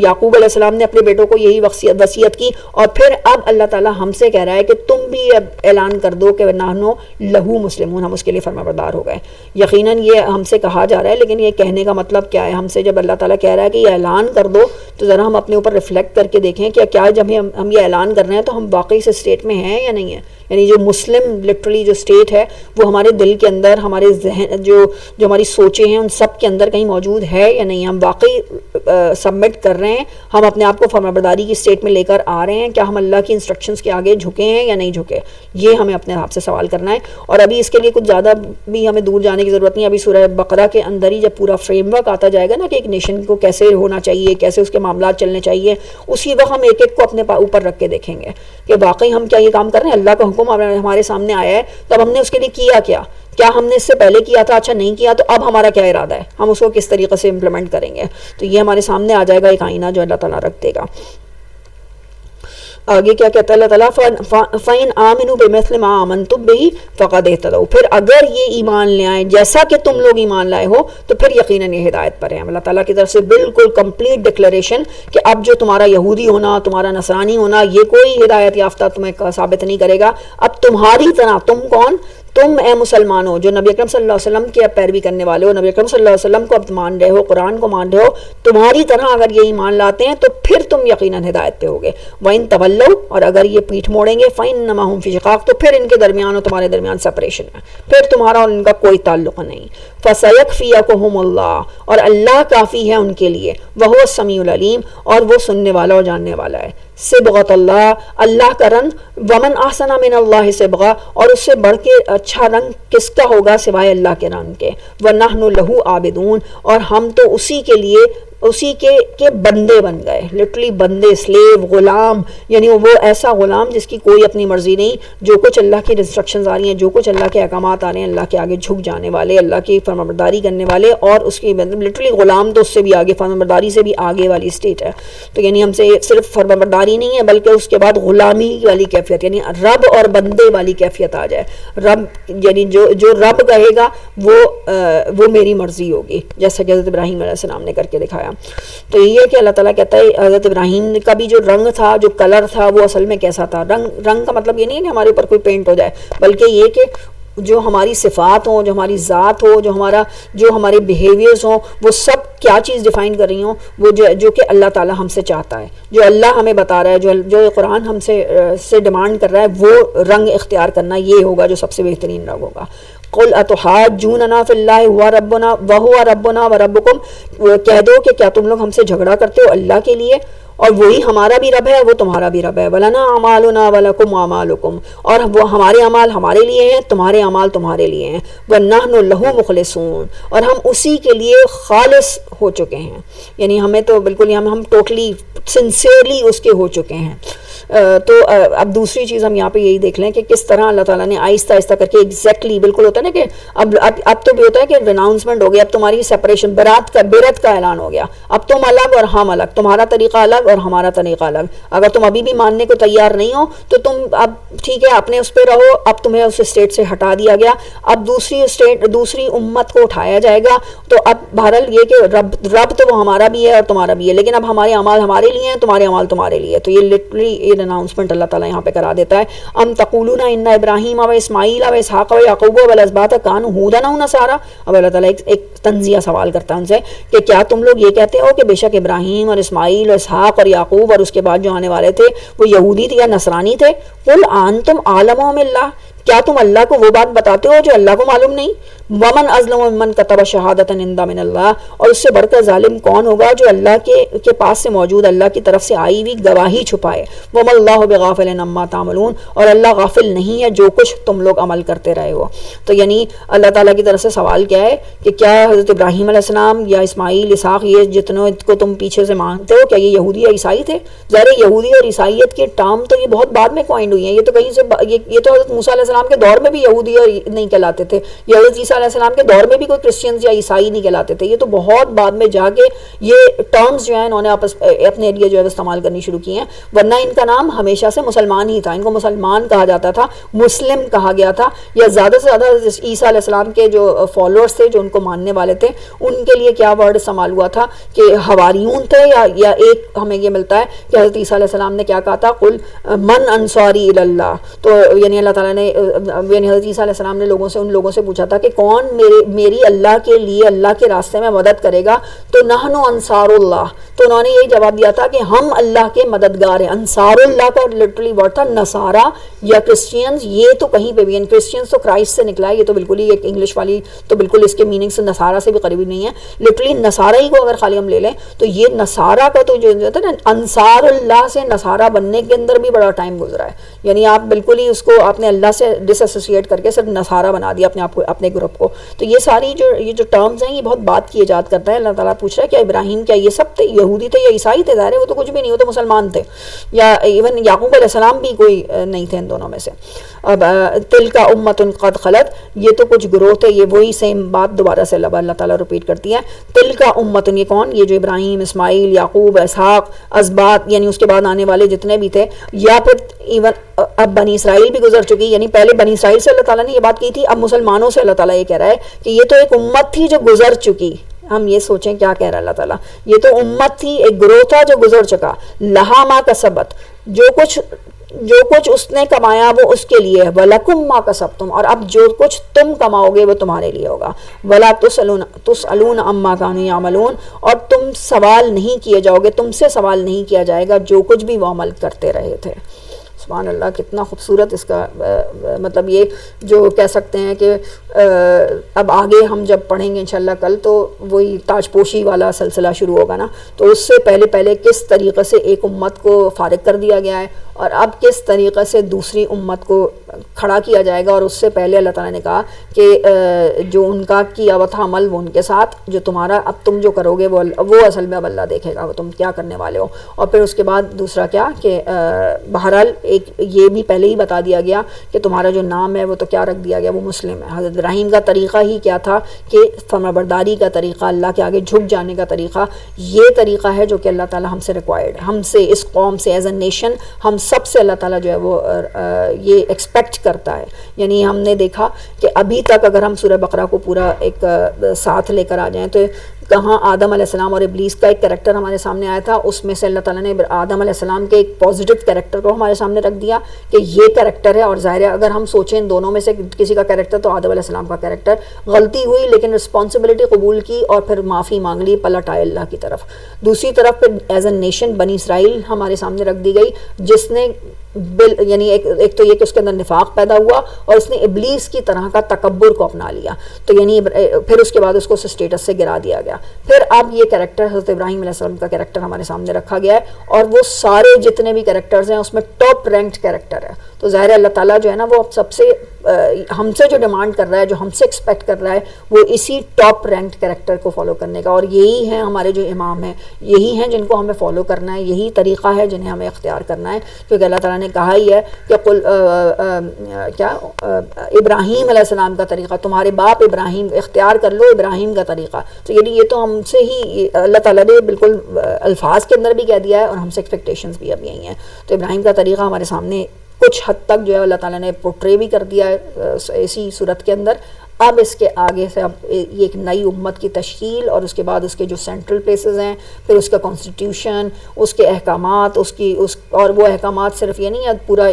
یعقوب علیہ السلام نے اپنے بیٹوں کو یہی وصیت کی، اور پھر اب اللہ تعالیٰ ہم سے کہہ رہا ہے کہ تم بھی اب اعلان کر دو کہ نحنو لہو مسلمون، ہم اس کے لیے فرمانبردار ہو گئے. یقیناً یہ ہم سے کہا جا رہا ہے، لیکن یہ کہنے کا مطلب کیا ہے؟ ہم سے جب اللہ تعالیٰ کہہ رہا ہے کہ یہ اعلان کر دو، تو ذرا ہم اپنے اوپر ریفلیکٹ کر کے دیکھیں کہ کیا جب ہم یہ اعلان کر رہے ہیں تو ہم واقعی سے اسٹیٹ میں ہیں یا نہیں ہیں. یعنی جو مسلم لٹرلی جو اسٹیٹ ہے وہ ہمارے دل کے اندر، ہمارے ذہن جو ہماری سوچیں ہیں ان سب کے اندر کہیں موجود ہے یا نہیں. ہم واقعی سبمٹ کر رہے ہیں، ہم اپنے آپ کو فرمانبرداری کی اسٹیٹ میں لے کر آ رہے ہیں. کیا ہم اللہ کی انسٹرکشنز کے آگے جھکے ہیں یا نہیں جھکے؟ یہ ہمیں اپنے آپ سے سوال کرنا ہے. اور ابھی اس کے لیے کچھ زیادہ بھی ہمیں دور جانے کی ضرورت نہیں. ابھی سورہ بقرہ کے اندر ہی جب پورا فریم ورک آتا جائے گا نا کہ ایک نیشن کو کیسے ہونا چاہیے، کیسے اس کے معاملات چلنے چاہیے، اسی وقت ہم ایک ایک کو اپنے اوپر رکھ کے دیکھیں گے کہ واقعی ہم کیا یہ کام کر رہے ہیں. اللہ کا حکم ہمارے سامنے آیا ہے، تب ہم نے اس کے لیے کیا ہم نے اس سے پہلے کیا تھا، اچھا نہیں کیا، تو اب ہمارا کیا ارادہ ہے، ہم اس کو کس طریقے سے امپلیمنٹ کریں گے. تو یہ ہمارے سامنے آ جائے گا ایک آئینہ جو اللہ تعالیٰ رکھ دے گا. آگے کیا کہتا ہے اللہ تعالیٰ؟ فَإِنْ آمِنُوا بِمِثْلِ مَا آمَنْتُمْ بِهِ فَقَدِ اهْتَدَوْا، پھر اگر یہ ایمان لے آئیں جیسا کہ تم لوگ ایمان لائے ہو تو پھر یقیناً یہ ہدایت پر ہیں. اللہ تعالیٰ کی طرف سے بالکل کمپلیٹ ڈکلیریشن کہ اب جو تمہارا یہودی ہونا، تمہارا نصرانی ہونا، یہ کوئی ہدایت یافتہ تمہیں ثابت نہیں کرے گا. اب تمہاری طرح، تم کون؟ تم اے مسلمانوں جو نبی اکرم صلی اللہ علیہ وسلم کی پیروی کرنے والے ہو، نبی اکرم صلی اللہ علیہ وسلم کو اب مان رہے ہو، قرآن کو مان رہے ہو، تمہاری طرح اگر یہ ایمان لاتے ہیں تو پھر تم یقیناً ہدایت پہ ہوگے. وَإِن تَوَلَّوْا، اور اگر یہ پیٹھ موڑیں گے، فَإِنَّمَا هُمْ فِي شِقَاقٍ، تو پھر ان کے درمیان اور تمہارے درمیان سپریشن ہے، پھر تمہارا اور ان کا کوئی تعلق نہیں. فَسَيَكْفِيكُمُ اللَّهُ، اور اللہ کافی ہے ان کے لیے. وَهُوَ السَّمِيعُ الْعَلِيمُ، اور وہ سننے والا اور جاننے والا ہے. صبغۃ اللہ، اللہ کا رنگ. ومن احسن من اللہ صبغہ، اور اس سے بڑھ کے اچھا رنگ کس کا ہوگا سوائے اللہ کے رنگ کے. ونحن لہ عابدون، اور ہم تو اسی کے لیے، اسی کے بندے بن گئے. لٹرلی بندے، سلیو، غلام. یعنی وہ ایسا غلام جس کی کوئی اپنی مرضی نہیں، جو کچھ اللہ کی انسٹرکشنز آ رہی ہیں، جو کچھ اللہ کے احکامات آ رہے ہیں، اللہ کے آگے جھک جانے والے، اللہ کی فرمانبرداری کرنے والے. اور اس کی لٹرلی غلام تو اس سے بھی آگے، فرمانبرداری سے بھی آگے والی اسٹیٹ ہے. تو یعنی ہم سے صرف فرمانبرداری نہیں ہے بلکہ اس کے بعد غلامی والی کیفیت، یعنی رب اور بندے والی کیفیت آ جائے. رب یعنی جو رب کہے گا وہ میری مرضی ہوگی، جیسا کہ حضرت ابراہیم علیہ السلام نے کر کے دکھایا. تو یہ ہے کہ اللہ تعالیٰ کہتا ہے حضرت ابراہیم کا بھی جو رنگ تھا، جو کلر تھا، وہ اصل میں کیسا تھا. رنگ کا مطلب یہ نہیں ہے کہ ہمارے اوپر کوئی پینٹ ہو جائے، بلکہ یہ کہ جو ہماری صفات ہوں، جو ہماری ذات ہو، جو ہمارے بیہیویئرز ہوں، وہ سب کیا چیز ڈیفائن کر رہی ہوں، وہ جو کہ اللہ تعالیٰ ہم سے چاہتا ہے، جو اللہ ہمیں بتا رہا ہے، جو قرآن ہم سے ڈیمانڈ کر رہا ہے، وہ رنگ اختیار کرنا یہ ہوگا جو سب سے بہترین رنگ ہوگا. قل اتحاجوننا فی اللہ هو ربنا وهو ربنا وربکم، کہہ دو کہ کیا تم لوگ ہم سے جھگڑا کرتے ہو اللہ کے لیے، اور وہی ہمارا بھی رب ہے، وہ تمہارا بھی رب ہے. وَلَنَا أَعْمَالُنَا وَلَكُمْ أَعْمَالُكُمْ، اور وہ ہمارے اعمال ہمارے لیے ہیں، تمہارے اعمال تمہارے لیے ہیں. وَنَحْنُ لَهُ مُخْلِصُونَ، اور ہم اسی کے لیے خالص ہو چکے ہیں. یعنی ہمیں تو بالکل ہم ٹوٹلی سنسیئرلی اس کے ہو چکے ہیں. تو اب دوسری چیز ہم یہاں پہ یہی دیکھ لیں کہ کس طرح اللہ تعالیٰ نے آہستہ آہستہ کر کے ایگزیکٹلی بالکل ہوتا ہے نا کہ اب تو بھی ہوتا ہے کہ ریناؤنسمنٹ ہو گیا, اب تمہاری سپریشن برات کا اعلان ہو گیا, اب تم الگ اور ہم الگ, تمہارا طریقہ الگ اور ہمارا طریقہ الگ. اگر تم ابھی بھی ماننے کو تیار نہیں ہو تو تم اب ٹھیک ہے اپنے اس پہ رہو, اب تمہیں اس اسٹیٹ سے ہٹا دیا گیا, اب دوسری امت کو اٹھایا جائے گا. تو اب بہرحال یہ کہ رب تو وہ ہمارا بھی ہے اور تمہارا بھی ہے, لیکن اب ہمارے اعمال ہمارے لیے ہیں, تمہارے اعمال تمہارے لیے. تو یہ لٹرلی یہ اناؤنسمنٹ اللہ تعالیٰ یہاں پہ کرا دیتا ہے. ام تقولون ان ابراہیم و اسماعیل و اسحاق و یعقوب والاسباط کانوا ھودا و نصارا. اب اللہ تعالیٰ ایک تنزیہ سوال کرتا ہے ان سے کہ کیا تم لوگ یہ کہتے ہو کہ بے شک ابراہیم اور اسماعیل اور اسحاق اور یعقوب اور اس کے بعد جو آنے والے تھے وہ یہودی تھے یا نصرانی تھے؟ قل انتم اعلم من اللہ, کیا تم اللہ کو وہ بات بتاتے ہو جو اللہ کو معلوم نہیں؟ ومن ازلم ممن کتب شہادۃ عند من اللہ, اور اس سے بڑھ کر ظالم کون ہوگا جو اللہ کے پاس سے موجود اللہ کی طرف سے آئی ہوئی گواہی چھپائے. وما اللہ بغافل عما تعملون, اور اللہ غافل نہیں ہے جو کچھ تم لوگ عمل کرتے رہے ہو. تو یعنی اللہ تعالیٰ کی طرف سے سوال کیا ہے کہ کیا حضرت ابراہیم علیہ السلام یا اسماعیل اسحاق یہ جتنوں کو تم پیچھے سے مانتے ہو کیا یہ یہودی یا عیسائی تھے؟ ظاہر یہودی اور عیسائیت کے ٹرم تو یہ بہت بعد میں کوائنڈ ہوئی ہیں, یہ تو کہیں سے یہ تو حضرت موسیٰ علیہ السلام کے دور میں بھی یہودی اور نہیں کہلاتے تھے, یا حضرت عیسیٰ علیہ السلام کے دور میں بھی کوئی کرسچنز یا عیسائی نہیں کہلاتے تھے. یہ تو بہت بعد میں جا کے یہ ٹرمز جو ہیں انہوں نے اپنے لیے جو ہے استعمال کرنی شروع کی ہیں, ورنہ ان کا نام ہمیشہ سے مسلمان ہی تھا. ان کو مسلمان کہا جاتا تھا, مسلم کہا گیا تھا, یا زیادہ سے زیادہ عیسیٰ علیہ السلام کے جو فالوورز تھے جو ان کو ماننے والے تھے ان کے لیے کیا ورڈ استعمال ہوا تھا کہ حواریون تھے, یا ایک ہمیں یہ ملتا ہے کہ حضرت عیسیٰ علیہ السلام نے کیا کہا تھا, قل من انصاری الی اللہ. تو یعنی اللہ تعالیٰ نے یعنی حضرت عیسیٰ علیہ السلام نے ان لوگوں سے پوچھا تھا کہ کون میری اللہ کے لیے اللہ کے راستے میں مدد کرے گا, تو نحن انصار اللہ. تو انہوں نے یہی جواب دیا تھا کہ ہم اللہ کے مددگار ہیں. انصار اللہ کا لٹرلی ورڈ تھا نصارہ یا کرسچینز, یہ تو کہیں پہ بھی کرسچینز تو کرائسٹ سے نکلا ہے, یہ تو بالکل ہی ایک انگلش والی تو بالکل اس کے میننگ سے نصارہ سے بھی قریبی نہیں ہے. لٹرلی نصارہ ہی کو اگر خالی ہم لے لیں تو یہ نصارہ کا تو جو ہے نا انصار اللہ سے نصارہ بننے کے اندر بھی بڑا ٹائم گزرا ہے. یعنی آپ بالکل ہی اس کو آپ نے اللہ سے ڈس ایسوسیٹ کر کے صرف نصارہ بنا دیا اپنے آپ کو, اپنے گروپ کو. تو یہ ساری یہ جو ٹرمز ہیں یہ بہت بات کی ایجاد کرتا ہے. اللہ تعالیٰ پوچھ رہا ہے کہ ابراہیم کیا یہ سب تھے یہودی تھے یا عیسائی تھے؟ ظاہر ہے وہ تو کچھ بھی نہیں, وہ تو مسلمان تھے, یا ایون یعقوب علیہ السلام بھی کوئی نہیں تھے ان دونوں میں سے. اب تلک امۃ قد خلت, یہ تو کچھ گروہ تھے, یہ وہی سیم بات دوبارہ سے اللہ تعالیٰ ریپیٹ کرتی ہے. تلک امۃ, یہ کون؟ یہ جو ابراہیم اسماعیل یعقوب اسحاق اسباط یعنی اس کے بعد آنے والے جتنے بھی تھے, یا پھر ایون اب بنی اسرائیل بھی گزر چکی. یعنی پہلے بنی اسرائیل سے اللہ تعالیٰ نے یہ بات کی تھی, اب مسلمانوں سے اللہ تعالیٰ یہ کہہ رہا ہے کہ یہ تو ایک امت تھی جو گزر چکی. ہم یہ سوچیں کیا کہہ رہا ہے اللہ تعالیٰ, یہ تو امت تھی, ایک گروہ تھا جو گزر چکا. لہا ما کسبت, جو کچھ اس نے کمایا وہ اس کے لیے ہے. وَلَكُمْ مَا كَسَبْتُمْ, اور اب جو کچھ تم کماؤ گے وہ تمہارے لیے ہوگا. وَلَا تُسْأَلُونَ عَمَّا كَانُوا يَعْمَلُونَ, اور تم سوال نہیں کیے جاؤ گے, تم سے سوال نہیں کیا جائے گا جو کچھ بھی وہ عمل کرتے رہے تھے. سبحان اللہ, کتنا خوبصورت اس کا مطلب یہ جو کہہ سکتے ہیں کہ اب آگے ہم جب پڑھیں گے انشاءاللہ کل تو وہی تاج پوشی والا سلسلہ شروع ہوگا نا, تو اس سے پہلے کس طریقے سے ایک امت کو فارغ کر دیا گیا ہے اور اب کس طریقے سے دوسری امت کو کھڑا کیا جائے گا. اور اس سے پہلے اللہ تعالیٰ نے کہا کہ جو ان کا کیا ہوا تھا عمل وہ ان کے ساتھ, جو تمہارا اب تم جو کرو گے وہ اصل میں اب اللہ دیکھے گا وہ تم کیا کرنے والے ہو. اور پھر اس کے بعد دوسرا کیا کہ بہرحال ایک یہ بھی پہلے ہی بتا دیا گیا کہ تمہارا جو نام ہے وہ تو کیا رکھ دیا گیا, وہ مسلم ہے. حضرت ابراہیم کا طریقہ ہی کیا تھا کہ فرمانبرداری کا طریقہ, اللہ کے آگے جھک جانے کا طریقہ, یہ طریقہ ہے جو کہ اللہ تعالیٰ ہم سے ریکوائرڈ, ہم سے اس قوم سے ایز اے نیشن ہم سب سے اللہ تعالیٰ جو ہے وہ یہ ایکسپیکٹ کرتا ہے. یعنی ہم نے دیکھا کہ ابھی تک اگر ہم سورہ بقرہ کو پورا ایک ساتھ لے کر آ جائیں تو کہاں آدم علیہ السلام اور ابلیس کا ایک کریکٹر ہمارے سامنے آیا تھا, اس میں سے اللہ تعالیٰ نے آدم علیہ السلام کے ایک پازیٹیو کریکٹر کو ہمارے سامنے رکھ دیا کہ یہ کریکٹر ہے. اور ظاہر ہے اگر ہم سوچیں ان دونوں میں سے کسی کا کریکٹر تو آدم علیہ السلام کا کریکٹر, غلطی ہوئی لیکن رسپانسبلٹی قبول کی اور پھر معافی مانگ لی, پلٹ آئے اللہ کی طرف. دوسری طرف پھر ایز اے نیشن بنی اسرائیل ہمارے سامنے رکھ دی گئی, جس نے یعنی ایک تو یہ کہ اس کے اندر نفاق پیدا ہوا اور اس نے ابلیس کی طرح کا تکبر کو اپنا لیا. تو یعنی پھر اس کے بعد اس کو اسٹیٹس سے گرا دیا گیا. پھر اب یہ کریکٹر حضرت ابراہیم علیہ السلام کا کریکٹر ہمارے سامنے رکھا گیا ہے, اور وہ سارے جتنے بھی کریکٹرز ہیں اس میں ٹاپ رینکڈ کریکٹر ہے. تو ظاہر اللہ تعالیٰ جو ہے نا وہ اب سب سے ہم سے جو ڈیمانڈ کر رہا ہے، جو ہم سے ایکسپیکٹ کر رہا ہے، وہ اسی ٹاپ رینکڈ کریکٹر کو فالو کرنے کا، اور یہی ہیں ہمارے جو امام ہیں، یہی ہیں جن کو ہمیں فالو کرنا ہے، یہی طریقہ ہے جنہیں ہمیں اختیار کرنا ہے، کیونکہ اللہ تعالیٰ نے کہا ہی ہے کہ ابراہیم علیہ السلام کا طریقہ، تمہارے باپ ابراہیم اختیار کر لو ابراہیم کا طریقہ. تو یہ تو ہم سے ہی اللہ تعالیٰ نے بالکل الفاظ کے اندر بھی کہہ دیا ہے، اور ہم سے ایکسپیکٹیشنز بھی اب یہی ہیں. تو ابراہیم کا طریقہ ہمارے سامنے کچھ حد تک جو ہے اللہ تعالیٰ نے پورٹرے بھی کر دیا ہے اسی صورت کے اندر. اب اس کے آگے سے اب یہ ایک نئی امت کی تشکیل، اور اس کے بعد اس کے جو سینٹرل پلیسز ہیں، پھر اس کا کانسٹیٹیوشن، اس کے احکامات، اور وہ احکامات صرف یہ نہیں ہے، پورا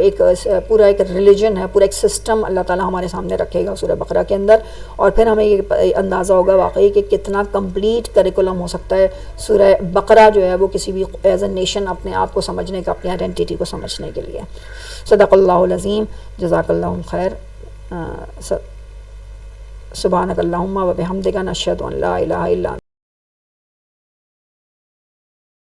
ایک ریلیجن ہے، پورا ایک سسٹم اللہ تعالیٰ ہمارے سامنے رکھے گا سورہ بقرہ کے اندر. اور پھر ہمیں یہ اندازہ ہوگا واقعی کہ کتنا کمپلیٹ کریکولم ہو سکتا ہے سورہ بقرہ جو ہے وہ کسی بھی ایز اے نیشن اپنے آپ کو سمجھنے کا، اپنی آئیڈینٹی کو سمجھنے کے لیے. صدق اللہ العظیم. جزاک اللہ خیر. سبحانک اللہم و بحمدک نشہد ان لا الہ الا انت